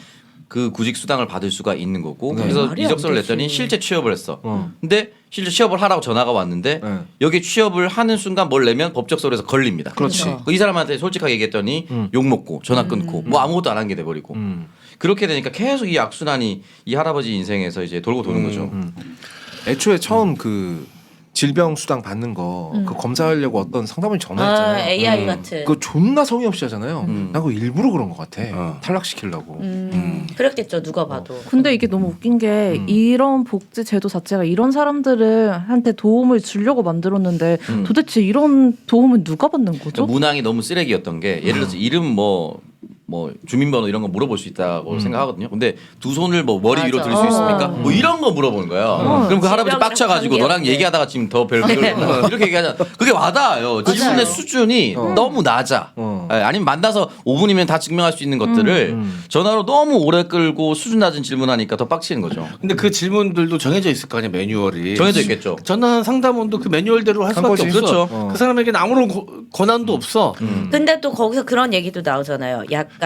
그 구직 수당을 받을 수가 있는 거고 네. 그래서 말이 안 이력서를 되지. 냈더니 실제 취업을 했어. 근데 실제 취업을 하라고 전화가 왔는데 네. 여기 취업을 하는 순간 뭘 내면 법적서류에서 걸립니다. 그렇지. 이 사람한테 솔직하게 얘기했더니 욕 먹고 전화 끊고 뭐 아무것도 안 한 게 돼버리고 그렇게 되니까 계속 이 악순환이 이 할아버지 인생에서 이제 돌고 도는 거죠. 애초에 처음 그 질병 수당 받는 거 그 검사하려고 어떤 상담원이 전화했잖아요. AI 같은. 그거 존나 성의 없이 하잖아요. 나 그거 일부러 그런 것 같아. 탈락시키려고. 그랬겠죠 누가 봐도. 근데 이게 너무 웃긴 게 이런 복지 제도 자체가 이런 사람들한테 도움을 주려고 만들었는데 도대체 이런 도움은 누가 받는 거죠? 그러니까 문항이 너무 쓰레기였던 게 예를 들어서 이름 뭐 주민번호 이런 거 물어볼 수 있다고 생각하거든요. 근데 두 손을 뭐 머리 위로 맞아. 들 수 있습니까? 뭐 이런 거 물어보는 거예요. 그럼 그 할아버지 질병이랑 빡쳐가지고 너랑 관계없는데. 얘기하다가 지금 더 별별 이렇게 얘기하잖아. 그게 와닿아요. 질문의 수준이 너무 낮아. 아니면 만나서 5분이면 다 증명할 수 있는 것들을 전화로 너무 오래 끌고 수준 낮은 질문하니까 더 빡치는 거죠. 근데 그 질문들도 정해져 있을 거 아니야 매뉴얼이. 정해져 있겠죠. 전화 상담원도 그 매뉴얼대로 할 수밖에 거지. 없어. 그렇죠. 그 사람에게는 아무런 권한도 없어. 근데 또 거기서 그런 얘기도 나오잖아요. 약간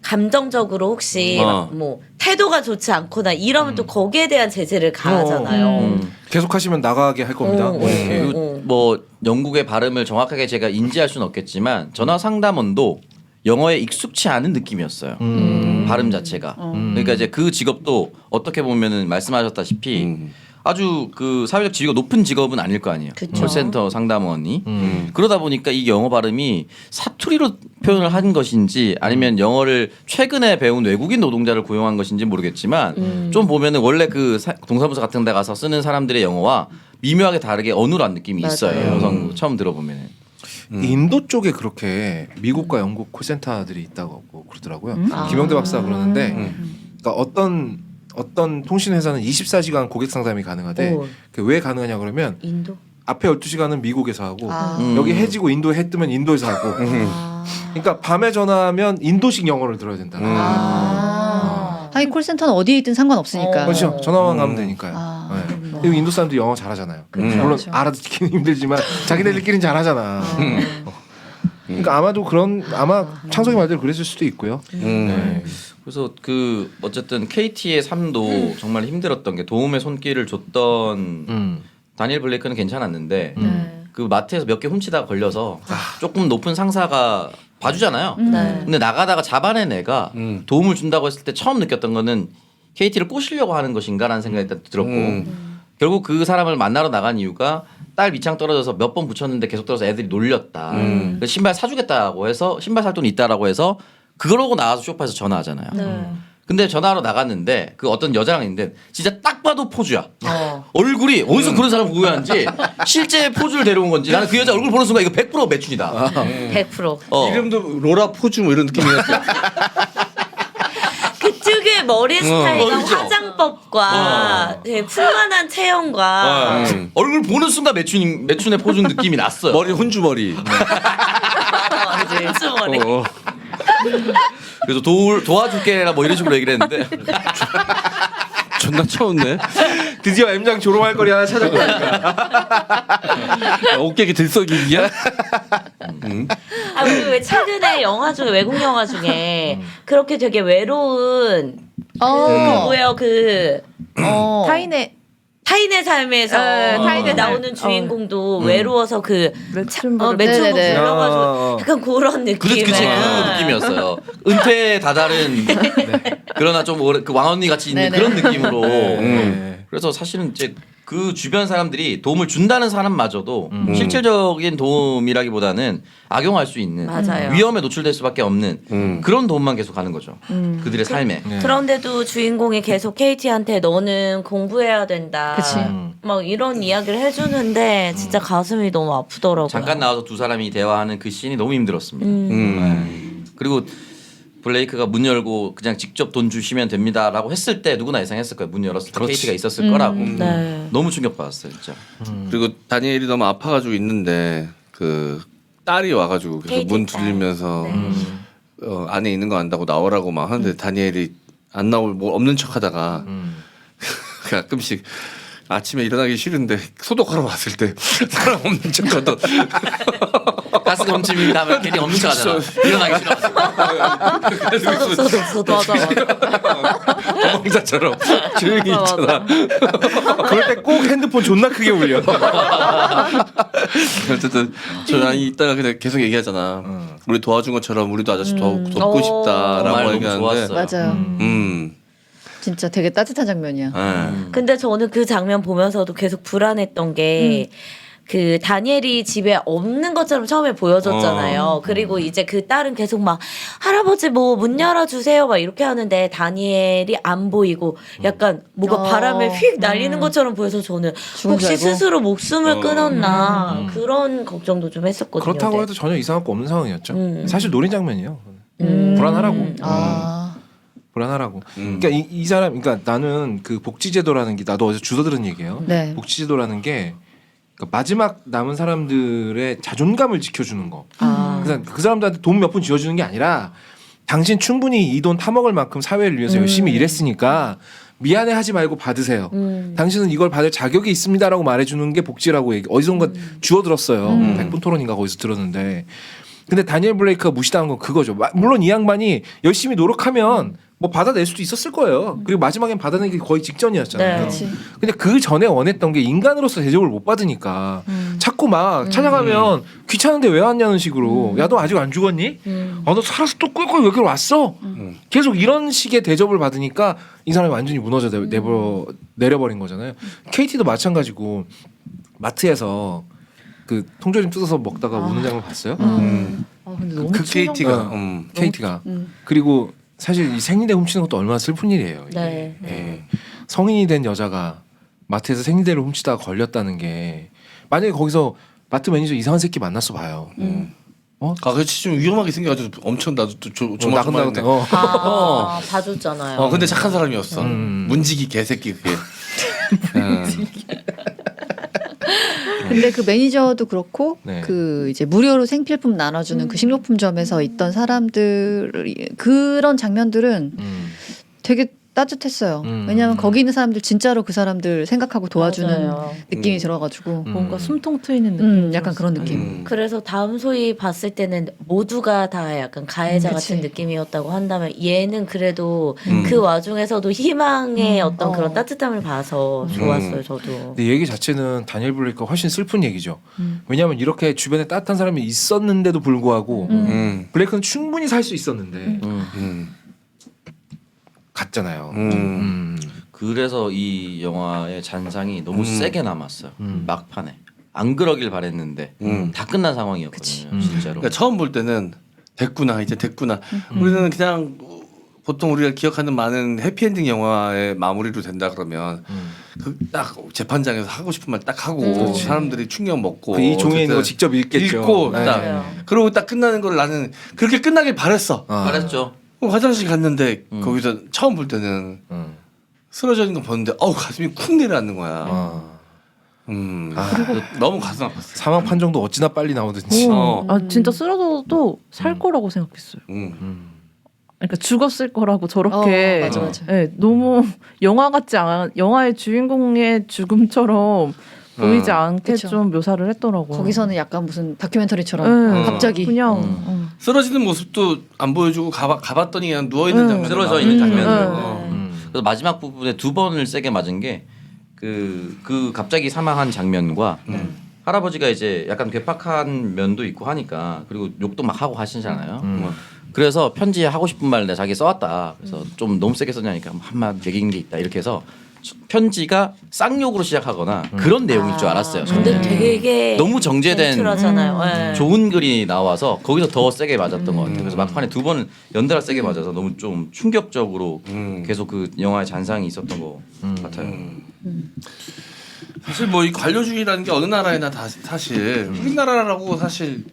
감정적으로 혹시 어. 뭐 태도가 좋지 않거나 이러면 또 거기에 대한 제재를 가하잖아요. 계속 하시면 나가게 할 겁니다. 뭐 이렇게. 그리고 뭐 영국의 발음을 정확하게 제가 인지할 수는 없겠지만 전화 상담원도 영어에 익숙치 않은 느낌이었어요. 발음 자체가. 그러니까 이제 그 직업도 어떻게 보면은 말씀하셨다시피 아주 그 사회적 지위가 높은 직업은 아닐 거 아니에요. 그쵸. 콜센터 상담원이. 그러다 보니까 이게 영어 발음이 사투리로 표현을 한 것인지 아니면 영어를 최근에 배운 외국인 노동자를 고용한 것인지 모르겠지만 좀 보면은 원래 그 동사무소 같은 데 가서 쓰는 사람들의 영어와 미묘하게 다르게 어눌한 느낌이 있어요. 맞아요. 여성 처음 들어보면은. 인도 쪽에 그렇게 미국과 영국 콜센터들이 있다고 그러더라고요. 김영대 박사가 그러는데 그러니까 어떤 통신 회사는 24시간 고객 상담이 가능하대. 오. 그게 왜 가능하냐 그러면 인도. 앞에 12시간은 미국에서 하고 여기 해지고 인도에 해 뜨면 인도에서 하고. 그러니까 밤에 전화하면 인도식 영어를 들어야 된다. 하긴 콜센터는 어디에 있든 상관없으니까. 그렇죠. 전화만 가면 되니까요. 아, 네. 그렇구나. 그리고 인도 사람들이 영어 잘하잖아요. 물론 그렇죠. 알아듣기는 힘들지만 자기네들끼리는 잘하잖아. 그러니까 아마도 아마 창석이 말대로 그랬을 수도 있고요. 네. 그래서 그 어쨌든 KT의 삶도 정말 힘들었던 게 도움의 손길을 줬던 다니엘 블레이크는 괜찮았는데 그 마트에서 몇 개 훔치다가 걸려서 조금 높은 상사가 봐주잖아요. 네. 근데 나가다가 잡아낸 애가 도움을 준다고 했을 때 처음 느꼈던 거는 KT를 꼬시려고 하는 것인가라는 생각이 일단 들었고 결국 그 사람을 만나러 나간 이유가 딸 밑창 떨어져서 몇 번 붙였는데 계속 떨어져서 애들이 놀렸다. 그래서 신발 사주겠다고 해서 신발 살 돈이 있다라고 해서 그러고 나와서 쇼파에서 전화하잖아요. 네. 근데 전화로 나갔는데 그 어떤 여자랑 있는데 진짜 딱 봐도 포즈야. 어. 얼굴이 어디서 그런 사람 구해왔는지 실제 포즈를 데려온 건지 나는 그 여자 얼굴 보는 순간 이거 100% 매춘이다. 100%. 이름도 로라 포즈 뭐 이런 느낌이었어. 그 특유의 머리 스타일과 그죠? 화장법과 되게 풍만한 체형과 얼굴 보는 순간 매춘의 포즈 느낌이 났어요. 머리 혼주 머리. 한주머리. 그래서 도와줄게라 뭐 이런 식으로 얘기를 했는데 존나 처음네. 드디어 M장 졸업할 거리 하나 찾았거든요. 어깨기 들썩이기야? 아 그리고 왜 최근에 영화 중에 외국 영화 중에 그렇게 되게 외로운 그 뭐예요 타인의 삶에서 네, 타인의 나오는 삶. 주인공도 외로워서 그 매춘부를 매춘부 네네네. 불러가지고 약간 그런 느낌의 그치 그 느낌이었어요. 은퇴에 다다른 그러나 좀 그 왕언니 같이 있는 네네. 그런 느낌으로. 네. 그래서 사실은 이제 그 주변 사람들이 도움을 준다는 사람마저도 실질적인 도움이라기보다는 악용할 수 있는 맞아요. 위험에 노출될 수밖에 없는 그런 도움만 계속 가는 거죠. 그들의 삶에. 그런데도 주인공이 계속 케이티한테 너는 공부해야 된다. 그치. 막 이런 이야기를 해주는데 진짜 가슴이 너무 아프더라고요. 잠깐 나와서 두 사람이 대화하는 그 씬이 너무 힘들었습니다. 그리고 블레이크가 문 열고 그냥 직접 돈 주시면 됩니다라고 했을 때 누구나 예상했을 거예요. 문 열었을 때 케이티가 있었을 거라고. 네. 너무 충격받았어요, 진짜. 그리고 다니엘이 너무 아파가지고 있는데 그 딸이 와가지고 계속 문 케이티 딸. 두들면서 안에 있는 거 안다고 나오라고 막 하는데 다니엘이 안 나올 뭐 없는 척하다가 가끔씩 아침에 일어나기 싫은데 소독하러 왔을 때 사람 없는 척하던 가스 검침입니다 하면 괜히 없는 척 하잖아. 일어나기 싫어. 소독. 맞아. 도망자처럼 조용히 있잖아. 그럴 때 꼭 핸드폰 존나 크게 울려. 어쨌든 저희 이따가 그냥 계속 얘기하잖아. 우리 도와준 것처럼 우리도 아저씨 돕고 정말 싶다라고 너무 얘기하는데 좋았어요. 맞아요. 진짜 되게 따뜻한 장면이야. 근데 저는 그 장면 보면서도 계속 불안했던 게 그 다니엘이 집에 없는 것처럼 처음에 보여줬잖아요. 그리고 이제 그 딸은 계속 막 할아버지 뭐 문 열어주세요 막 이렇게 하는데 다니엘이 안 보이고 약간 뭐가 바람에 휙 날리는 것처럼 보여서 저는 죽은 줄 혹시 알고? 스스로 목숨을 끊었나 그런 걱정도 좀 했었거든요. 그렇다고 네. 해도 전혀 이상할 거 없는 상황이었죠. 사실 노린 장면이에요. 불안하라고. 불안하라고. 그러니까 이 사람, 그러니까 나는 그 복지제도라는 게 나도 어디서 주워 들은 얘기예요. 네. 복지제도라는 게 그러니까 마지막 남은 사람들의 자존감을 지켜주는 거. 그래서 그 사람들한테 돈 몇 푼 쥐어주는 게 아니라 당신 충분히 이 돈 타먹을 만큼 사회를 위해서 열심히 일했으니까 미안해하지 말고 받으세요. 당신은 이걸 받을 자격이 있습니다라고 말해주는 게 복지라고 어디선가 주워 들었어요. 100분 토론인가 거기서 들었는데. 근데 다니엘 블레이크가 무시당한 건 그거죠. 물론 이 양반이 열심히 노력하면 뭐 받아낼 수도 있었을 거예요. 그리고 마지막엔 받아내기 거의 직전이었잖아요. 네. 그치. 근데 그 전에 원했던 게 인간으로서 대접을 못 받으니까 자꾸 막 찾아가면 귀찮은데 왜 왔냐는 식으로 야 너 아직 안 죽었니? 아 너 살아서 또 꿀꿀 여기로 왔어? 계속 이런 식의 대접을 받으니까 이 사람이 완전히 무너져 내려버린 거잖아요. KT도 마찬가지고 마트에서 그 통조림 뜯어서 먹다가 우는 장면 봤어요? 근데 너무 그 KT가 KT가 그리고 사실 이 생리대 훔치는 것도 얼마나 슬픈 일이에요. 이게. 네. 예. 성인이 된 여자가 마트에서 생리대를 훔치다가 걸렸다는 게 만약에 거기서 마트 매니저 이상한 새끼 만났어 봐요. 아, 그렇지 좀 위험하게 생겨가지고 엄청 나도 또 나근나근. 아, 봐줬잖아요. 근데 착한 사람이었어. 문지기 개새끼 그게. 근데 그 매니저도 그렇고 네. 그 이제 무료로 생필품 나눠주는 그 식료품점에서 있던 사람들 그런 장면들은 되게 따뜻했어요. 왜냐하면 거기 있는 사람들 진짜로 그 사람들 생각하고 도와주는 맞아요. 느낌이 들어가지고 뭔가 숨통 트이는 느낌. 약간 그런 느낌. 그래서 다음 소위 봤을 때는 모두가 다 약간 가해자 그치. 같은 느낌이었다고 한다면 얘는 그래도 그 와중에서도 희망의 어떤 그런 따뜻함을 봐서 좋았어요. 저도. 근데 얘기 자체는 다니엘 블레이크가 훨씬 슬픈 얘기죠. 왜냐하면 이렇게 주변에 따뜻한 사람이 있었는데도 불구하고 블레이크는 충분히 살 수 있었는데 갔잖아요. 그래서 이 영화의 잔상이 너무 세게 남았어요. 막판에. 안 그러길 바랬는데 다 끝난 상황이었거든요. 진짜로. 그러니까 처음 볼 때는 됐구나 이제 됐구나. 우리는 그냥 보통 우리가 기억하는 많은 해피엔딩 영화의 마무리로 된다 그러면 그 딱 재판장에서 하고 싶은 말 딱 하고 사람들이 충격 먹고 그 이 종이에 있는 거 어쨌든 직접 읽겠죠. 읽고 네. 딱 그러고 딱 끝나는 걸 나는 그렇게 끝나길 바랬어. 말했죠. 화장실 갔는데 거기서 처음 볼 때는 쓰러져 있는 거 봤는데 가슴이 쿵 내려앉는 거야. 너무 가슴 아팠어. 사망 판정도 어찌나 빨리 나오든지. 진짜 쓰러져도 살 거라고 생각했어요. 그러니까 죽었을 거라고 저렇게. 맞아. 네, 너무 영화 같지 않아. 영화의 주인공의 죽음처럼 보이지 않게 그쵸. 좀 묘사를 했더라고요. 거기서는 약간 무슨 다큐멘터리처럼 네. 갑자기 그냥 쓰러지는 모습도 안 보여주고 가봤더니 그냥 누워 있는 장면. 쓰러져 있는 장면으로. 네. 그래서 마지막 부분에 2번을 세게 맞은 게 그 갑자기 사망한 장면과 할아버지가 이제 약간 괴팍한 면도 있고 하니까 그리고 욕도 막 하고 하시잖아요. 그래서 편지에 하고 싶은 말 내가 자기 써왔다. 그래서 좀 너무 세게 썼냐니까 한마디 얘기인 게 있다. 이렇게 해서 편지가 쌍욕으로 시작하거나 그런 내용일 줄 알았어요. 근데 되게 너무 정제된 젠틀하잖아요. 네. 좋은 글이 나와서 거기서 더 세게 맞았던 것 같아요. 그래서 막판에 2번은 연달아 세게 맞아서 너무 좀 충격적으로 계속 그 영화의 잔상이 있었던 것 같아요. 사실 뭐 이 관료주의라는 게 어느 나라에나 다 사실 우리나라라고 사실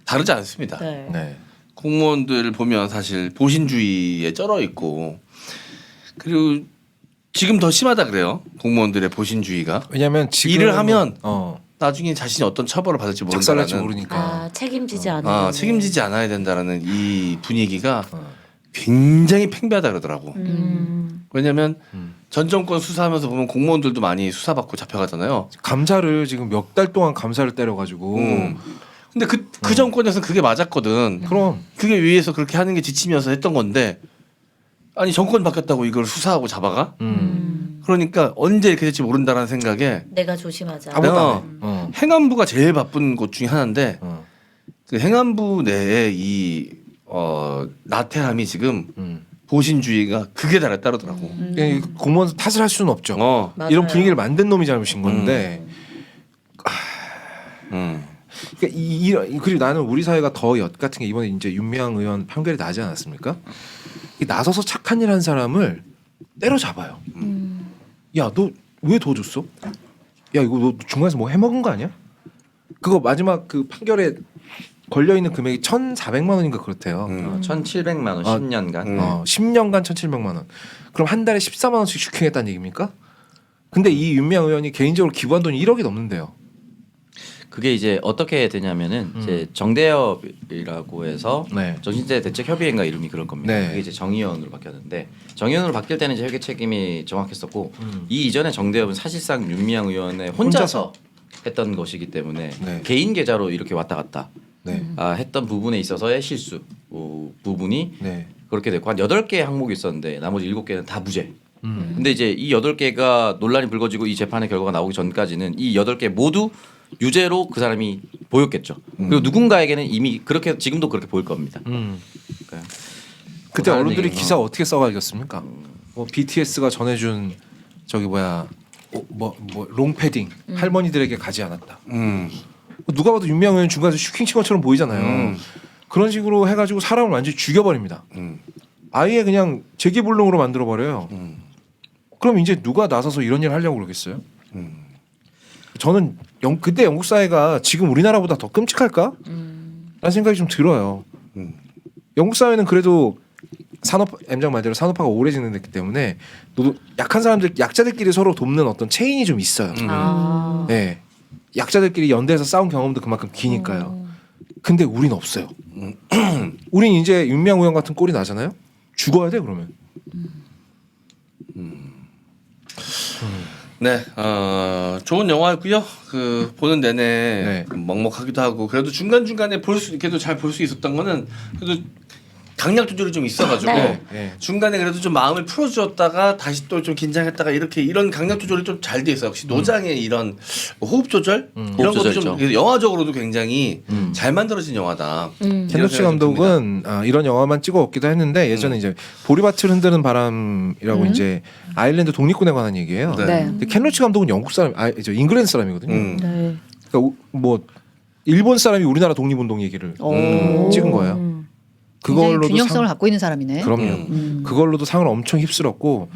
다르지 않습니다. 네. 네. 공무원들 보면 사실 보신주의에 쩔어 있고 그리고 지금 더 심하다 그래요. 공무원들의 보신주의가 왜냐하면 지금 일을 하면 어, 나중에 자신이 어떤 처벌을 받을지 작살날지 모른다는 모르니까. 책임지지 않아요. 책임지지 않아야 된다라는 이 분위기가 굉장히 팽배하다 그러더라고. 왜냐하면 전 정권 수사하면서 보면 공무원들도 많이 수사받고 잡혀가잖아요. 감사를 지금 몇 달 동안 감사를 때려가지고. 근데 그 정권에서는 그게 맞았거든. 그럼 그게 위에서 그렇게 하는 게 지치면서 했던 건데 아니 정권 바뀌었다고 이걸 수사하고 잡아가? 그러니까 언제 이렇게 될지 모른다라는 생각에 내가 조심하자. 아무것도 안 해. 행안부가 제일 바쁜 곳 중에 하나인데 그 행안부 내에 이 나태함이 지금 보신주의가 극에 달했다더라고. 그러니까 공무원 탓을 할 수는 없죠. 맞아요. 이런 분위기를 만든 놈이 잘못인 건데. 그러니까 그리고 나는 우리 사회가 더 엿 같은 게 이번에 이제 윤미향 의원 판결이 나지 않았습니까? 이 나서서 착한 일 한 사람을 때려잡아요. 야, 너 왜 도와줬어? 야, 이거 너 중간에서 뭐 해먹은 거 아니야? 그거 마지막 그 판결에 걸려 있는 금액이 1,400만 원인가 그렇대요. 1,700만 원 10년간. 10년간 1,700만 원. 그럼 한 달에 14만 원씩 슈킹했다는 얘기입니까? 근데 이 윤미향 의원이 개인적으로 기부한 돈이 1억이 넘는데요. 그게 이제 어떻게 되냐면은 이제 정대협이라고 해서 네. 정신재 대책협의회인가 이름이 그럴 겁니다. 네. 그게 이제 정의원으로 바뀌었는데 정의원으로 바뀔 때는 이제 회계 책임이 정확했었고 이 이전에 정대협은 사실상 윤미향 의원의 혼자서 했던 것이기 때문에 네. 개인 계좌로 이렇게 왔다 갔다 네. 했던 부분에 있어서의 실수 부분이 네. 그렇게 됐고 한 8개의 항목이 있었는데 나머지 7개는 다 무죄. 근데 이제 이 8개가 논란이 불거지고 이 재판의 결과가 나오기 전까지는 이 8개 모두 유죄로 그 사람이 보였겠죠. 그리고 누군가에게는 이미 그렇게 지금도 그렇게 보일 겁니다. 그러니까 그때 다른 언론들이 얘기는 기사 어떻게 써가겠습니까? 뭐 BTS가 전해준 저기 뭐야 뭐 롱패딩 할머니들에게 가지 않았다. 누가 봐도 윤미향 의원 중간에서 슈킹 친 것처럼 보이잖아요. 그런 식으로 해가지고 사람을 완전히 죽여버립니다. 아예 그냥 재기불능으로 만들어버려요. 그럼 이제 누가 나서서 이런 일 하려고 그러겠어요? 저는 그때 영국 사회가 지금 우리나라보다 더 끔찍할까? 라는 생각이 좀 들어요. 영국 사회는 그래도 M장 말대로 산업화가 오래 진행됐기 때문에 약한 사람들, 약자들끼리 서로 돕는 어떤 체인이 좀 있어요. 네. 약자들끼리 연대해서 싸운 경험도 그만큼 기니까요. 근데 우린 없어요. 우린 이제 윤미향 의원 같은 꼴이 나잖아요. 죽어야 돼 그러면. 네, 좋은 영화였고요. 그 보는 내내 네. 먹먹하기도 하고 그래도 중간 중간에 볼 수 이렇게도 잘 볼 수 있었던 거는 그래도 강약 조절이 좀 있어가지고 네. 네. 중간에 그래도 좀 마음을 풀어주었다가 다시 또 좀 긴장했다가 이런 강약 조절이 좀 잘 돼 있어요. 역시 노장의 이런 호흡 조절 이런 호흡 것도 조절이죠. 좀 영화적으로도 굉장히 잘 만들어진 영화다. 켄노치 감독은 이런 영화만 찍어 왔기도 했는데 예전에 이제 보리밭을 흔드는 바람이라고 이제 아일랜드 독립군에 관한 얘기예요. 네. 네. 근데 켄노치 감독은 영국 사람, 저 잉글랜드 사람이거든요. 네. 그러니까 뭐 일본 사람이 우리나라 독립운동 얘기를 찍은 거예요. 굉장히 그걸로도 균형성을 갖고 있는 사람이네. 그럼요. 그걸로도 상을 엄청 휩쓸었고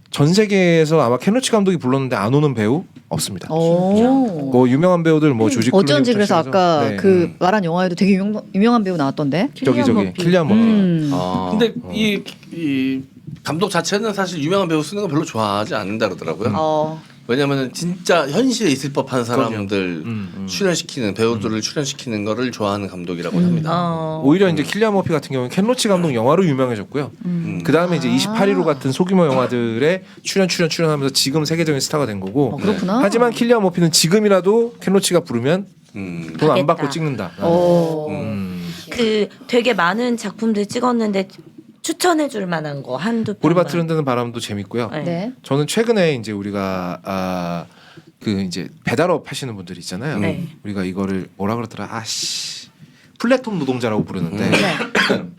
전 세계에서 아마 켄 로치 감독이 불렀는데 안 오는 배우 없습니다. 오. 뭐 유명한 배우들 뭐 조지 클루니부터 어쩐지 그래서 시작해서. 아까 네. 그 말한 영화에도 되게 유명한 배우 나왔던데. 저기 킬리안 머피. 아. 근데 이 감독 자체는 사실 유명한 배우 쓰는 거 별로 좋아하지 않는다 그러더라고요. 왜냐면은 진짜 현실에 있을 법한 사람들 출연시키는 배우들을 출연시키는 거를 좋아하는 감독이라고 합니다. 오히려 이제 킬리안 머피 같은 경우는 켄 로치 감독 영화로 유명해졌고요. 그 다음에 이제 2815 같은 소규모 영화들에 출연하면서 지금 세계적인 스타가 된 거고. 그렇구나. 하지만 킬리안 머피는 지금이라도 켄 로치가 부르면 돈 안 하겠다. 받고 찍는다. 그 되게 많은 작품들 찍었는데 추천해줄 만한 거 한두 편. 보리밭을 흔드는 바람도 재밌고요. 네. 네. 저는 최근에 이제 우리가 그 이제 배달업 하시는 분들 있잖아요. 네. 우리가 이거를 뭐라 그러더라? 플랫폼 노동자라고 부르는데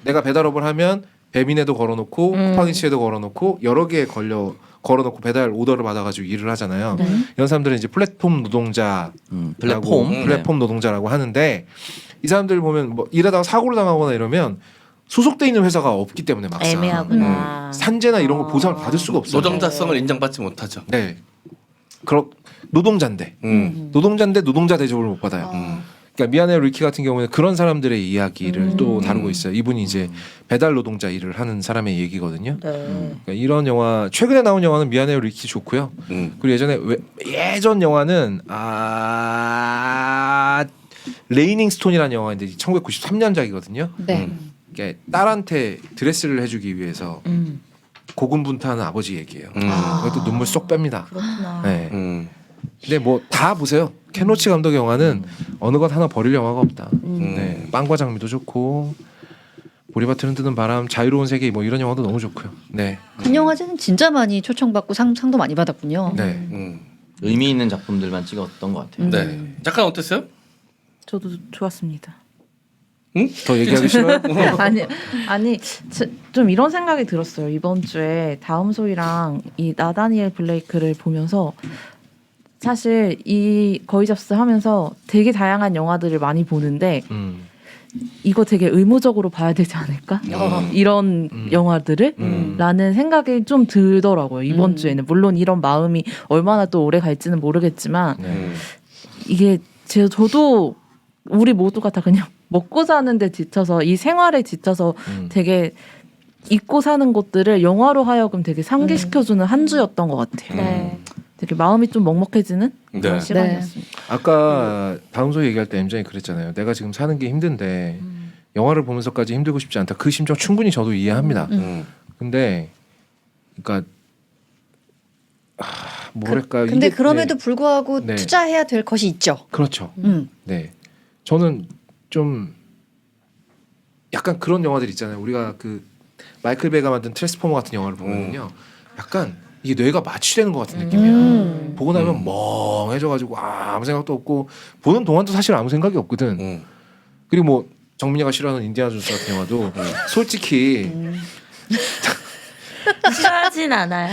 내가 배달업을 하면 배민에도 걸어놓고 쿠팡이츠에도 걸어놓고 여러 개에 걸어놓고 배달 오더를 받아가지고 일을 하잖아요. 이런 사람들은 이제 플랫폼 노동자, 플랫폼 노동자라고 하는데 이 사람들 보면 뭐 일하다가 사고를 당하거나 이러면 소속돼 있는 회사가 없기 때문에 막상 애매하구나. 산재나 이런 거 보상을 받을 수가 없어요. 노동자성을 인정받지 못하죠. 네. 그럼 노동자인데 노동자 대접을 못 받아요. 그러니까 미안해요 리키 같은 경우는 그런 사람들의 이야기를 또 다루고 있어요. 이분이 이제 배달 노동자 일을 하는 사람의 얘기거든요. 네. 그러니까 이런 영화 최근에 나온 영화는 미안해요 리키 좋고요. 그리고 예전 영화는 레이닝 스톤이라는 영화인데 1993년작이거든요. 네. 그러니까 딸한테 드레스를 해주기 위해서 고군분투하는 아버지 얘기예요. 그것도 눈물 쏙 뺍니다. 그렇구나. 네. 근데 뭐 다 보세요. 켄 로치 감독 영화는 어느 것 하나 버릴 영화가 없다. 네. 빵과 장미도 좋고 보리밭을 흔드는 바람, 자유로운 세계 뭐 이런 영화도 너무 좋고요. 네. 금영화제는 진짜 많이 초청받고 상도 많이 받았군요. 네. 의미 있는 작품들만 찍었던 것 같아요. 네. 잠깐 어땠어요? 저도 좋았습니다. 더 얘기하기 싫어요? 아니 좀 이런 생각이 들었어요. 이번 주에 다음 소희랑 이 나다니엘 블레이크를 보면서 사실 이 거의 잡스 하면서 되게 다양한 영화들을 많이 보는데 이거 되게 의무적으로 봐야 되지 않을까? 이런 영화들을 라는 생각이 좀 들더라고요. 이번 주에는 물론 이런 마음이 얼마나 또 오래 갈지는 모르겠지만 이게 저도 우리 모두가 다 그냥 먹고 사는데 지쳐서 이 생활에 지쳐서 되게 잊고 사는 것들을 영화로 하여금 되게 상기시켜주는 한 주였던 것 같아요. 네. 되게 마음이 좀 먹먹해지는 그런 네. 시간이었습니다. 아까 다음 소리 얘기할 때 MJ이 그랬잖아요. 내가 지금 사는 게 힘든데 영화를 보면서까지 힘들고 싶지 않다. 그 심정 충분히 저도 이해합니다. 근데 그러니까 뭐랄까 근데 이게- 그럼에도 네. 불구하고 네. 투자해야 될 것이 있죠. 그렇죠. 음. 네. 저는 좀 약간 그런 영화들 있잖아요. 우리가 그 마이클 베이가 만든 트랜스포머 같은 영화를 보면요. 약간 이게 뇌가 마취되는 것 같은 느낌이야. 보고 나면 멍해져가지고 아무 생각도 없고 보는 동안도 사실 아무 생각이 없거든. 그리고 뭐 정민이가 싫어하는 인디아나 존스 같은 영화도 솔직히 싫어하진 않아요.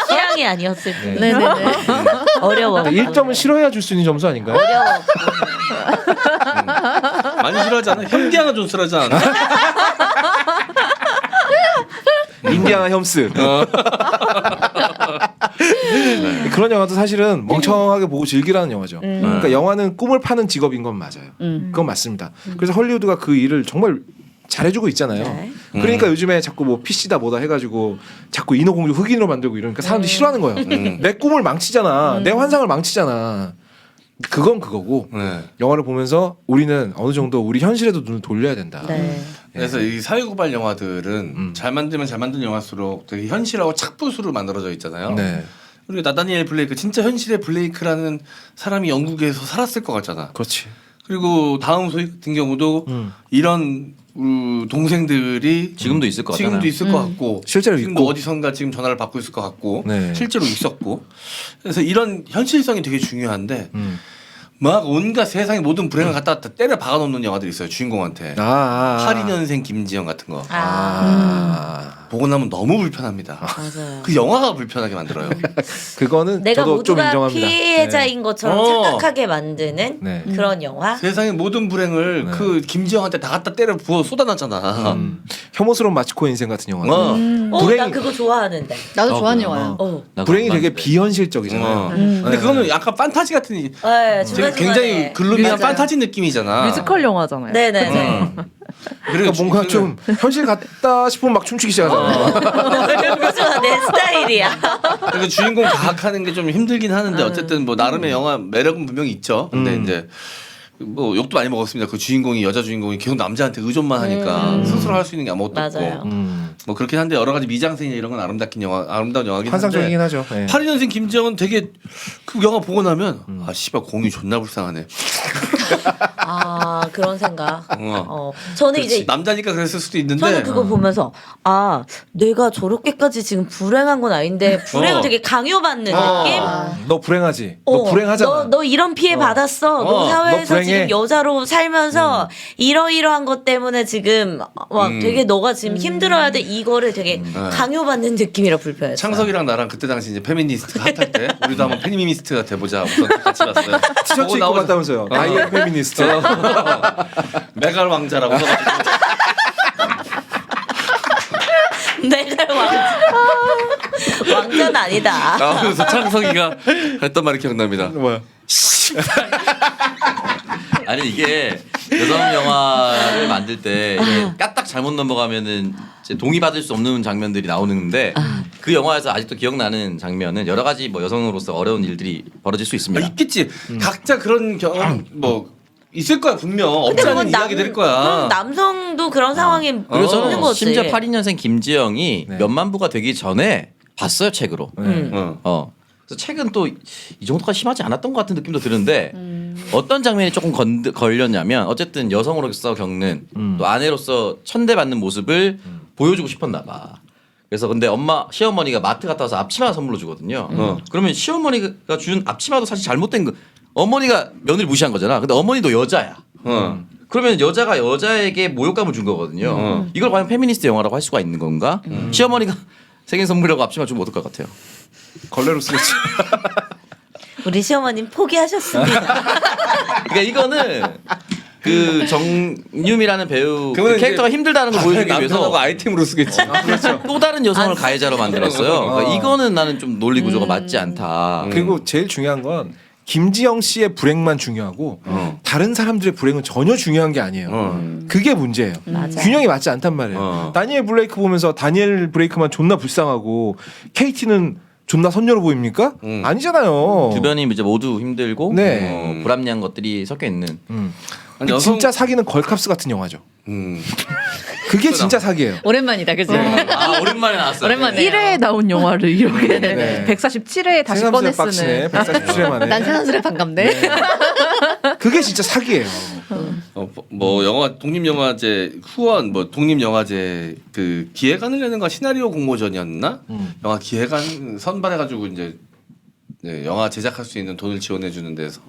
취향이 아니었을 때. 네네네. 어려워. 1점은 싫어해야 줄 수 있는 점수 아닌가요? 어려워. 많이 싫어하지 않아? 현기하나 존스라지 않아? 인디아나 혐스. 그런 영화도 사실은 멍청하게 보고 즐기라는 영화죠. 그러니까 영화는 꿈을 파는 직업인 건 맞아요. 그건 맞습니다. 그래서 헐리우드가 그 일을 정말 잘해주고 있잖아요. 네. 그러니까 요즘에 자꾸 뭐 PC다 뭐다 해가지고 자꾸 인어공주 흑인으로 만들고 이러니까 사람들이 싫어하는 거예요. 내 꿈을 망치잖아. 내 환상을 망치잖아. 그건 그거고 네. 영화를 보면서 우리는 어느 정도 우리 현실에도 눈을 돌려야 된다. 네. 그래서 이 사회고발 영화들은 잘 만들면 잘 만든 영화일수록 되게 현실하고 착붙으로 만들어져 있잖아요. 네, 그리고 나다니엘 블레이크 진짜 현실의 블레이크라는 사람이 영국에서 살았을 것 같잖아. 그렇지. 그리고 다음 소위 같은 경우도 이런 동생들이 지금도 있을 것 같잖아요. 지금도 있을 것 같고 실제로 지금도 있고. 어디선가 지금 전화를 받고 있을 것 같고 네. 실제로 있었고 그래서 이런 현실성이 되게 중요한데 막 온갖 세상의 모든 불행을 갖다 때려 박아놓는 영화들이 있어요 주인공한테. 82년생 김지영 같은 거. 아. 보고 나면 너무 불편합니다. 맞아요. 그 영화가 불편하게 만들어요. 그거는 내가 저도 좀 모두가 인정합니다. 피해자인 것처럼 어. 착각하게 만드는 네. 그런 영화. 세상의 모든 불행을 네. 그 김지영한테 다 갖다 때려 부어 쏟아놨잖아. 혐오스러운 마치코 인생 같은 영화. 어. 불행이- 나 그거 좋아하는데. 나도 좋아하는 그래요? 영화야. 나 불행이 그거 되게 봤는데. 비현실적이잖아요. 근데 그거는 약간 판타지 같은 네, 되게 중간중간에. 굉장히 글루미한 맞아요. 판타지 느낌이잖아. 뮤지컬 영화잖아요. 네네네. 그러니까 뭔가 좀 현실 같다 싶으면 막 춤추기 시작하잖아요. 그거 좋아, 내 스타일이야. 그러니까 주인공 과학하는 게 좀 힘들긴 하는데 어쨌든 뭐 나름의 영화 매력은 분명히 있죠. 근데 이제 뭐 욕도 많이 먹었습니다. 그 주인공이 여자 주인공이 계속 남자한테 의존만 하니까 스스로 할 수 있는 게 아무것도 맞아요. 없고 뭐 그렇긴 한데 여러 가지 미장센이나 이런 건 아름다운 영화긴 환상적이긴 한데 하죠. 네. 82년생 김지영은 되게 그 영화 보고 나면 아 씨발 공이 존나 불쌍하네. 아, 그런 생각. 어. 저는 그렇지. 이제 남자니까 그랬을 수도 있는데 저는 그거 보면서 아 내가 저렇게까지 지금 불행한 건 아닌데 불행을 어. 되게 강요받는 느낌. 너 불행하지. 너 불행하잖아. 너 이런 피해 받았어. 너 어. 사회에서 너 불행해. 지금 여자로 살면서 이러이러한 것 때문에 지금 막 되게 너가 지금 힘들어야 돼. 이거를 되게 강요받는 느낌이라 불편했어. 창석이랑 나랑 그때 당시 이제 페미니스트 핫할 때 우리도 한번 페미니스트가 돼보자 우선 같이 봤어요. 티셔츠 입고 갔다면서요. 아이엠 페미니스트. 메갈 왕자라고 써가지고 내가 왕자는 아니다. 나오면서 창석이가 했던 말이 기억납니다. 뭐야? 아니 이게 여성 영화를 만들 때 이게 까딱 잘못 넘어가면은 이제 동의받을 수 없는 장면들이 나오는데 그 영화에서 아직도 기억나는 장면은 여러 가지 뭐 여성으로서 어려운 일들이 벌어질 수 아, 있습니다. 있겠지. 각자 그런 경험 뭐 있을 거야 분명. 없지 않은 그건 이야기될 거야. 그럼 남성도 그런 상황이 그래서 있는 거지. 심지어 82년생 김지영이 네. 몇만 부가 되기 전에 봤어요 책으로. 어. 그래서 책은 또 이 정도까지 심하지 않았던 것 같은 느낌도 드는데 어떤 장면이 조금 걸렸냐면 어쨌든 여성으로서 겪는 또 아내로서 천대받는 모습을 보여주고 싶었나 봐. 그래서 근데 시어머니가 마트 갔다 와서 앞치마 선물로 주거든요. 그러면 시어머니가 준 앞치마도 사실 잘못된 거. 어머니가 며느리 무시한 거잖아. 근데 어머니도 여자야. 그러면 여자가 여자에게 모욕감을 준 거거든요. 이걸 과연 페미니스트 영화라고 할 수가 있는 건가? 시어머니가 생일 선물이라고 앞치마 주면 어떨 것 같아요? 걸레로 쓰겠지. 우리 시어머님 포기하셨습니다. 그러니까 이거는 그 정유미라는 배우 그 그러면 캐릭터가 이제 힘들다는 걸 보여주기 남편하고 위해서 아이템으로 쓰겠지. 또 다른 여성을 가해자로 만들었어요. 그러니까 이거는 나는 좀 논리 구조가 맞지 않다. 그리고 제일 중요한 건 김지영 씨의 불행만 중요하고 다른 사람들의 불행은 전혀 중요한 게 아니에요. 그게 문제예요. 맞아요. 균형이 맞지 않단 말이에요. 다니엘 블레이크 보면서 다니엘 블레이크만 존나 불쌍하고 KT는 존나 선녀로 보입니까? 아니잖아요. 주변이 이제 모두 힘들고 네. 불합리한 것들이 섞여 있는. 아니, 여성- 진짜 사기는 걸캅스 같은 영화죠. 그게 진짜 사기예요. 오랜만이다, 그지? 아 오랜만에 나왔어요. 오랜만에. 1회에 나온 영화를 이렇게 네. 147회에 다시 생삼수의 꺼내쓰는. 빡치네. 147회 만에. 난 세상스레 반갑네. 그게 진짜 사기예요. 뭐 영화 독립영화제 후원 뭐 독립영화제 그 기획안을 내는가 시나리오 공모전이었나? 영화 기획안 선발해가지고 이제 네, 영화 제작할 수 있는 돈을 지원해 주는 데서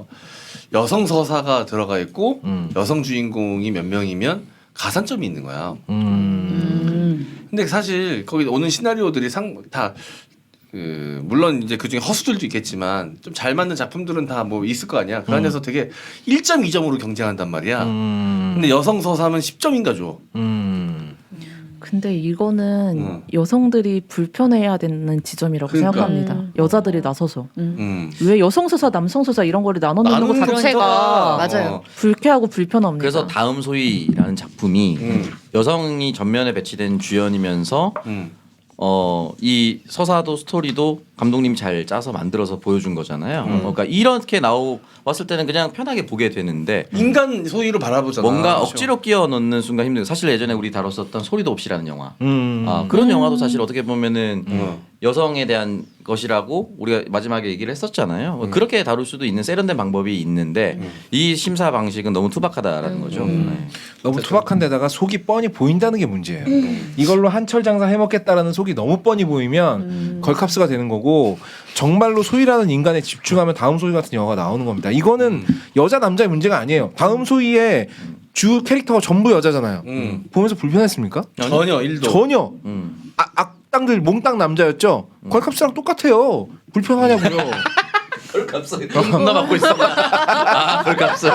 여성 서사가 들어가 있고 여성 주인공이 몇 명이면 가산점이 있는 거야. 근데 사실 거기 오는 시나리오들이 다 물론 이제 그 중에 허수들도 있겠지만 좀 잘 맞는 작품들은 다 뭐 있을 거 아니야. 그 안에서 되게 1.2점으로 경쟁한단 말이야. 근데 여성 서사면 10점인가 줘. 근데 이거는 여성들이 불편해야 되는 지점이라고 그러니까. 생각합니다. 여자들이 나서서. 음. 왜 여성서사, 남성서사 이런 거를 나눠 놓는 것 나누는 자체가 맞아요. 불쾌하고 불편합니다. 그래서 다음 소위라는 작품이 여성이 전면에 배치된 주연이면서 이 서사도 스토리도 감독님이 잘 짜서 만들어서 보여준 거잖아요. 그러니까 이렇게 나왔을 때는 그냥 편하게 보게 되는데 인간 소위로 바라보잖아. 뭔가 그렇죠. 억지로 끼워 넣는 순간 힘든. 사실 예전에 우리 다뤘었던 소리도 없이라는 영화. 그런 영화도 사실 어떻게 보면은 여성에 대한 것이라고 우리가 마지막에 얘기를 했었잖아요. 그렇게 다룰 수도 있는 세련된 방법이 있는데 이 심사 방식은 너무 투박하다라는 거죠. 네. 너무 투박한 데다가 속이 뻔히 보인다는 게 문제예요. 이걸로 한철 장사 해먹겠다라는 속이 너무 뻔히 보이면 걸캅스가 되는 거고 정말로 소희라는 인간에 집중하면 다음 소희 같은 영화가 나오는 겁니다. 이거는 여자 남자의 문제가 아니에요. 다음 소희에 주 캐릭터가 전부 여자잖아요. 보면서 불편했습니까? 전혀 일도. 전혀. 악당들 몽땅 남자였죠. 걸캅스랑 똑같아요. 불편하냐고요. 걸캅스 겁나 받고 있어. 아 걸캅스.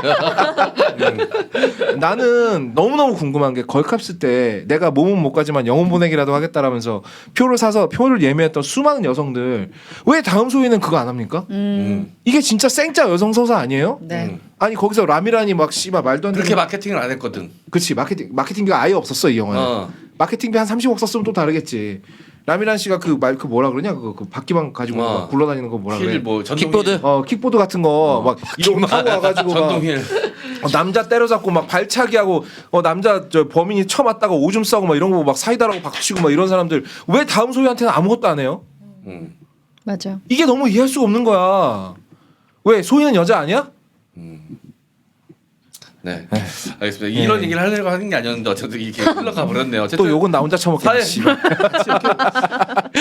나는 너무너무 궁금한 게 걸캅스 때 내가 몸은 못 가지만 영혼 보내기라도 하겠다라면서 표를 사서 표를 예매했던 수많은 여성들 왜 다음 소위는 그거 안 합니까? 이게 진짜 생짜 여성 서사 아니에요? 네. 아니 거기서 라미란이 막 씨발 말도 안 되는 그렇게 마케팅을 안 했거든. 그치 마케팅비가 아예 없었어 이 영화는. 마케팅비 한 30억 썼으면 또 다르겠지. 라미란 씨가 그 뭐라 그러냐 그 바퀴만 가지고 막 굴러다니는 거 뭐라 그래? 뭐 킥보드. 킥보드 같은 거 막 이러고 타고 와가지고 막 전동휠. 남자 때려잡고 막 발차기 하고 남자 저 범인이 쳐맞다가 오줌 싸고 막 이런 거 막 사이다라고 박수치고 막 이런 사람들 왜 다음 소희한테는 아무것도 안 해요? 맞아요. 이게 너무 이해할 수가 없는 거야. 왜 소희는 여자 아니야? 네, 알겠습니다. 이런 얘기를 하려고 하는 게 아니었는데 어쨌든 이렇게 흘러가 버렸네요. 어쨌든 또 욕은 나 혼자 처먹겠지. 씨발.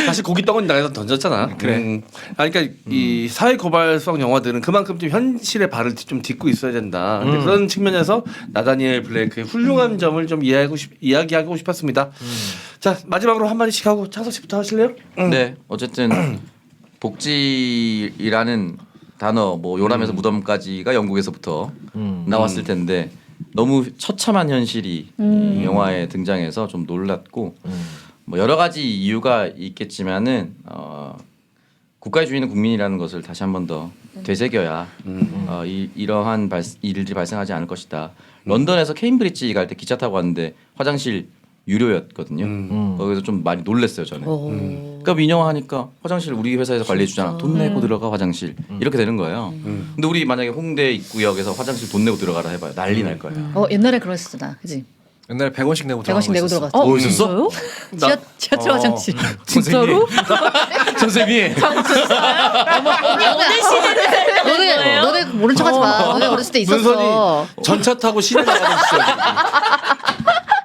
사실 고기 떡은 나가서 던졌잖아. 그래. 그러니까 이 사회 고발성 영화들은 그만큼 좀 현실의 발을 좀 딛고 있어야 된다. 근데 그런 측면에서 나다니엘 블레이크의 훌륭한 점을 좀 이야기하고 싶었습니다. 자 마지막으로 한 마디씩 하고 창석 씨부터 하실래요? 네, 어쨌든 복지라는 단어, 뭐 요람에서 무덤까지가 영국에서부터 나왔을 텐데 너무 처참한 현실이 이 영화에 등장해서 좀 놀랐고 뭐 여러 가지 이유가 있겠지만은 국가의 주인은 국민이라는 것을 다시 한 번 더 되새겨야 이러한 일들이 발생하지 않을 것이다. 런던에서 케임브리지 갈 때 기차 타고 왔는데 화장실 유료였거든요. 거기서 좀 많이 놀랐어요 저는. 그러니까 민영화하니까 화장실 우리 회사에서 관리해 주잖아. 돈 내고 들어가 화장실 이렇게 되는 거예요. 근데 우리 만약에 홍대 입구역에서 화장실 돈 내고 들어가라 해봐요. 난리 날 거예요. 옛날에 그랬었잖아, 그지? 옛날에 100원씩 내고 100원씩 내고 들어갔어. 어, 있었어? 지하철 화장실. 진짜로? 선생님. 오늘 시대를 살려는 거예요? 너네 모른 척하지 마. 너네 어렸을 때 있었어. 전차 타고 시내 나가던 시절.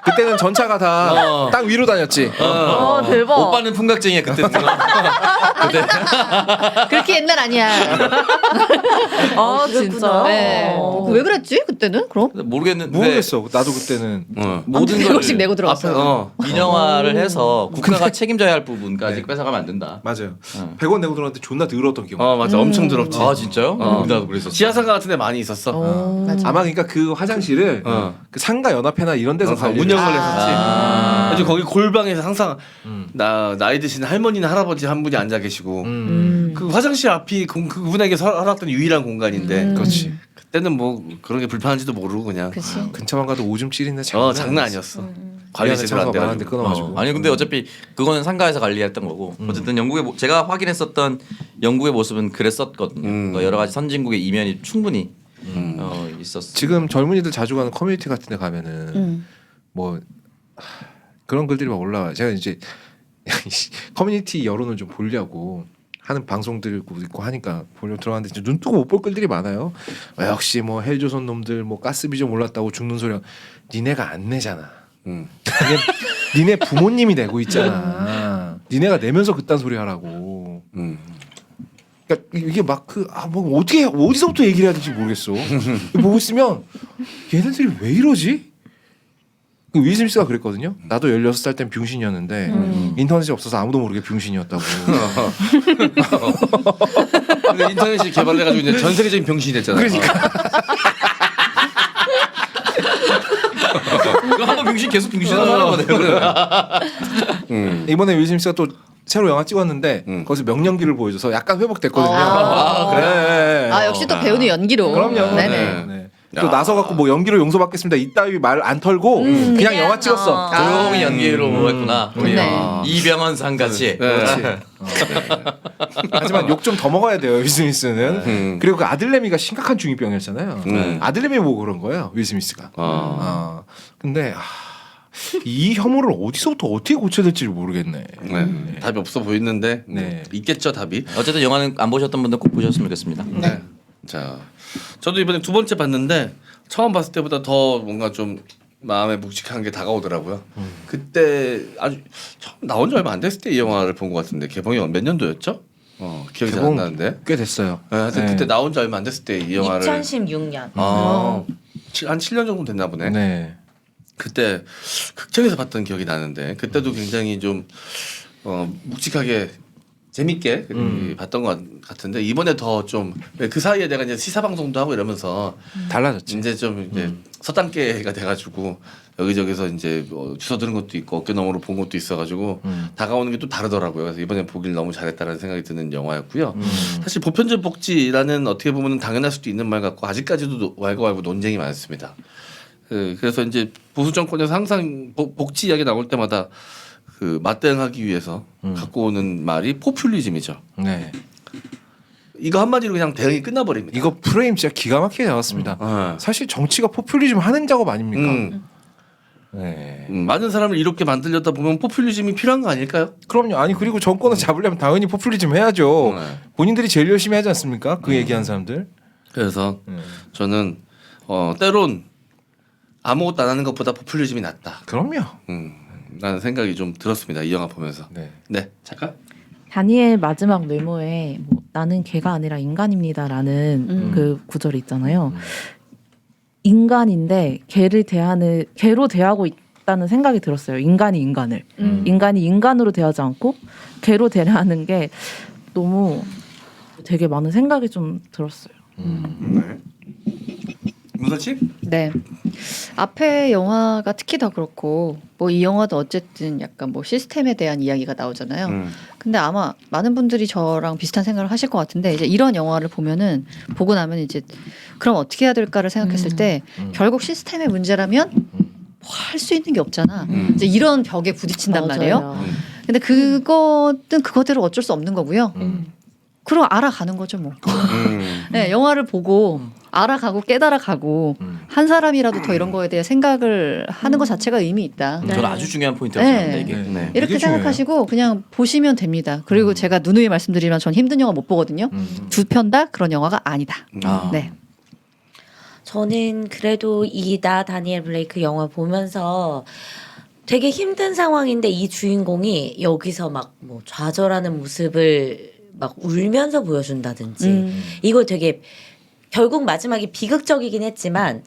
그때는 전차가 다 땅 위로 다녔지. 대박. 오빠는 풍각쟁이야 그때. 그렇게 옛날 아니야. 진짜. 네. 왜 그랬지 그때는? 그럼? 모르겠는데 모르겠어. 나도 그때는 모든 걸 100원씩 내고 들어갔어. 민영화를 해서 국가가 책임져야 할 부분까지 뺏어가면 안 된다. 맞아요. 100원 내고 들어갔는데 존나 더러웠던 기억. 맞아 엄청 더럽지. 아 진짜요? 나도 그랬었어. 지하상가 같은 데 많이 있었어. 맞아. 아마 그러니까 그 화장실을 그 상가 연합회나 이런 데서 관리를 운영을 했어. 했었지. 그래서 거기 골방에서 항상 나이 드신 할머니나 할아버지 한 분이 앉아 계시고 그 화장실 앞이 그분에게 허락된 유일한 공간인데 그렇지. 그때는 뭐 그런 게 불편한지도 모르고 그냥 그치. 근처만 가도 오줌 찌린데 장난 아니었어. 관리 제대로 안 많은데 돼가지고. 끊어가지고. 아니 근데 어차피 그거는 상가에서 관리했던 거고 어쨌든 영국의 제가 확인했었던 영국의 모습은 그랬었거든요. 그러니까 여러 가지 선진국의 이면이 충분히 있었어. 지금 젊은이들 자주 가는 커뮤니티 같은 데 가면은 뭐 그런 글들이 막 올라와요. 제가 이제 커뮤니티 여론을 좀 보려고 하는 방송들도 있고 하니까 보려 들어갔는데 진짜 눈 뜨고 못 볼 글들이 많아요. 역시 뭐 헬조선 놈들 뭐 가스비 좀 올랐다고 죽는 소리. 니네가 안 내잖아. 니네 부모님이 내고 있잖아. 니네가 내면서 그딴 소리 하라고. 그러니까 이게 막 뭐 어떻게 어디서부터 얘기를 해야 될지 모르겠어. 보고 있으면 얘네들이 왜 이러지? 그 윌 스미스가 그랬거든요. 나도 16살 땐 병신이었는데 인터넷이 없어서 아무도 모르게 병신이었다고. 근데 인터넷이 개발돼가지고 이제 전 세계적인 병신이 됐잖아. 그러니까. 한번 병신 계속 병신하는 거네요. 이번에 윌 스미스가 또 새로 영화 찍었는데 거기서 명령기를 보여줘서 약간 회복됐거든요. 그래. 네. 역시 또 배우는 연기로. 그럼요. 네네. 네. 또 나서 갖고 뭐 연기로 용서받겠습니다. 이따위 말 안 털고 그냥 영화 찍었어. 조용히 연기로 했구나. 우리 네. 이병헌상 같이. 그렇지. 하지만 욕 좀 더 먹어야 돼요. 윌 스미스는. 그리고 그 아들내미가 심각한 중이병이었잖아요. 아들내미 보고 그런 거예요. 윌 스미스가. 근데 이 혐오를 어디서부터 어떻게 고쳐야 될지 모르겠네. 답이 없어 보이는데 네. 있겠죠 답이. 어쨌든 영화는 안 보셨던 분들 꼭 보셨으면 좋겠습니다. 네. 자, 저도 이번에 두 번째 봤는데 처음 봤을 때보다 더 뭔가 좀 마음에 묵직한 게 다가오더라고요. 그때 아주 처음 나온 지 얼마 안 됐을 때 이 영화를 본 것 같은데 개봉이 몇 년도였죠? 기억이 잘 안 나는데. 꽤 됐어요. 하여튼 네. 그때 나온 지 얼마 안 됐을 때 이 영화를 2016년. 한 7년 정도 됐나 보네. 네. 그때 극장에서 봤던 기억이 나는데 그때도 굉장히 좀 묵직하게 재밌게 봤던 것 같은데 이번에 더 좀 그 사이에 내가 이제 시사 방송도 하고 이러면서 달라졌지. 이제 좀 이제 서단계가 돼가지고 여기저기서 이제 주워 들은 것도 있고 어깨너머로 본 것도 있어가지고 다가오는 게 또 다르더라고요. 그래서 이번에 보길 너무 잘했다라는 생각이 드는 영화였고요. 사실 보편적 복지라는 어떻게 보면 당연할 수도 있는 말 같고 아직까지도 왈가왈부 논쟁이 많습니다. 그래서 이제 보수 정권에서 항상 복지 이야기 나올 때마다 그 맞대응하기 위해서 갖고 오는 말이 포퓰리즘이죠. 네. 이거 한마디로 그냥 대응이 끝나버립니다. 이거 프레임 진짜 기가 막히게 나왔습니다. 사실 정치가 포퓰리즘 하는 작업 아닙니까? 네. 많은 사람을 이렇게 만들려다 보면 포퓰리즘이 필요한 거 아닐까요? 그럼요. 아니 그리고 정권을 잡으려면 당연히 포퓰리즘 해야죠. 네. 본인들이 제일 열심히 하지 않습니까? 그 얘기한 사람들. 그래서 저는 때론 아무것도 안 하는 것보다 포퓰리즘이 낫다. 그럼요. 라는 생각이 좀 들었습니다. 이 영화 보면서. 네. 네, 잠깐. 다니엘 마지막 메모에 뭐, 나는 개가 아니라 인간입니다라는 그 구절이 있잖아요. 인간인데 개로 대하고 있다는 생각이 들었어요. 인간이 인간을. 인간이 인간으로 대하지 않고 개로 대하는 게 너무 되게 많은 생각이 좀 들었어요. 문서치? 네. 앞에 영화가 특히 더 그렇고 뭐 이 영화도 어쨌든 약간 뭐 시스템에 대한 이야기가 나오잖아요. 근데 아마 많은 분들이 저랑 비슷한 생각을 하실 것 같은데 이제 이런 영화를 보면은 보고 나면 이제 그럼 어떻게 해야 될까를 생각했을 때 결국 시스템의 문제라면 뭐 할 수 있는 게 없잖아. 이제 이런 벽에 부딪힌단 말이에요. 근데 그거는 그거대로 어쩔 수 없는 거고요. 그럼 알아가는 거죠 뭐. 네, 영화를 보고 알아가고 깨달아가고 한 사람이라도 더 이런 거에 대해 생각을 하는 것 자체가 의미 있다. 저는 아주 중요한 포인트라고 생각합니다. 이게. 네. 이렇게 이게 생각하시고 그냥 보시면 됩니다. 그리고 제가 누누이 말씀드리면 전 힘든 영화 못 보거든요. 두 편 다 그런 영화가 아니다. 아. 네. 저는 그래도 이 나 다니엘 블레이크 영화 보면서 되게 힘든 상황인데 이 주인공이 여기서 막 뭐 좌절하는 모습을 막 울면서 보여준다든지 이걸 되게 결국 마지막에 비극적이긴 했지만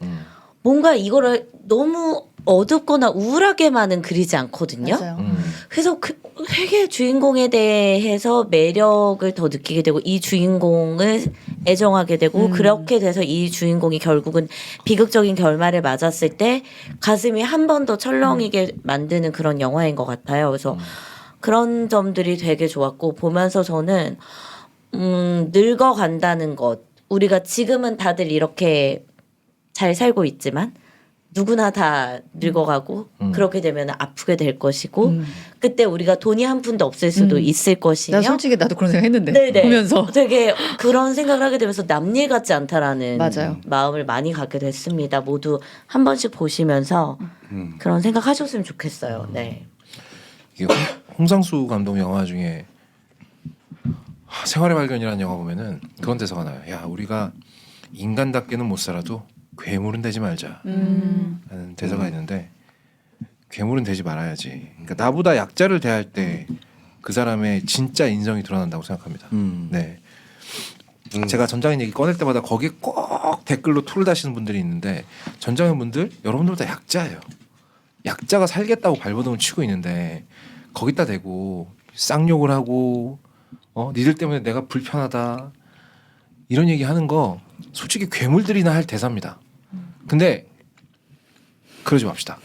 뭔가 이거를 너무 어둡거나 우울하게만은 그리지 않거든요. 맞아요. 그래서 되게 주인공에 대해서 매력을 더 느끼게 되고 이 주인공을 애정하게 되고 그렇게 돼서 이 주인공이 결국은 비극적인 결말을 맞았을 때 가슴이 한 번 더 철렁이게 만드는 그런 영화인 것 같아요. 그래서 그런 점들이 되게 좋았고 보면서 저는 늙어간다는 것 우리가 지금은 다들 이렇게 잘 살고 있지만 누구나 다 늙어가고 그렇게 되면 아프게 될 것이고 그때 우리가 돈이 한 푼도 없을 수도 있을 것이며 나 솔직히 나도 그런 생각 했는데 네네. 보면서 되게 그런 생각을 하게 되면서 남일 같지 않다라는 맞아요. 마음을 많이 갖게 됐습니다. 모두 한 번씩 보시면서 그런 생각 하셨으면 좋겠어요. 네. 이게 홍상수 감독 영화 중에 생활의 발견이라는 영화 보면은 그런 대사가 나요. 야 우리가 인간답게는 못 살아도 괴물은 되지 말자 라는 대사가 있는데 괴물은 되지 말아야지. 그러니까 나보다 약자를 대할 때 그 사람의 진짜 인성이 드러난다고 생각합니다. 네. 제가 전장인 얘기 꺼낼 때마다 거기에 꼭 댓글로 토를 다시는 분들이 있는데 전장인 분들 여러분들보다 약자예요. 약자가 살겠다고 발버둥을 치고 있는데 거기다 대고 쌍욕을 하고 니들 때문에 내가 불편하다 이런 얘기 하는 거 솔직히 괴물들이나 할 대사입니다. 근데 그러지 맙시다.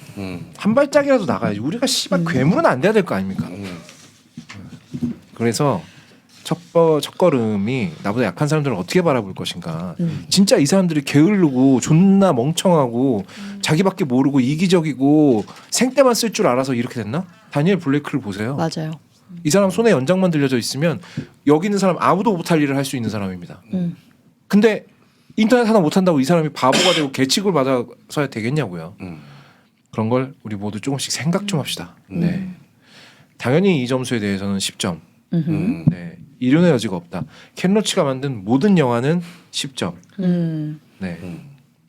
한 발짝이라도 나가야지. 우리가 씨발 괴물은 안 돼야 될 거 아닙니까? 그래서 첫걸음이 나보다 약한 사람들을 어떻게 바라볼 것인가. 진짜 이 사람들이 게으르고 존나 멍청하고 자기밖에 모르고 이기적이고 생떼만 쓸 줄 알아서 이렇게 됐나? 다니엘 블레이크를 보세요. 맞아요. 이 사람 손에 연장만 들려져 있으면 여기 있는 사람 아무도 못할 일을 할 수 있는 사람입니다. 근데 인터넷 하나 못한다고 이 사람이 바보가 되고 개취급을 받아서야 되겠냐고요. 그런 걸 우리 모두 조금씩 생각 좀 합시다. 네. 당연히 이 점수에 대해서는 10점. 네. 이론의 여지가 없다. 켄 로치가 만든 모든 영화는 10점. 네.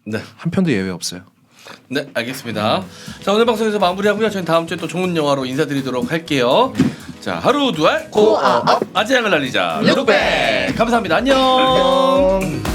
네. 한 편도 예외 없어요. 네, 알겠습니다. 자, 오늘 방송에서 마무리하고요. 저희는 다음 주에 또 좋은 영화로 인사드리도록 할게요. 자, 하루 두알 고어업 아재양을 날리자. 룩백. 감사합니다. 안녕.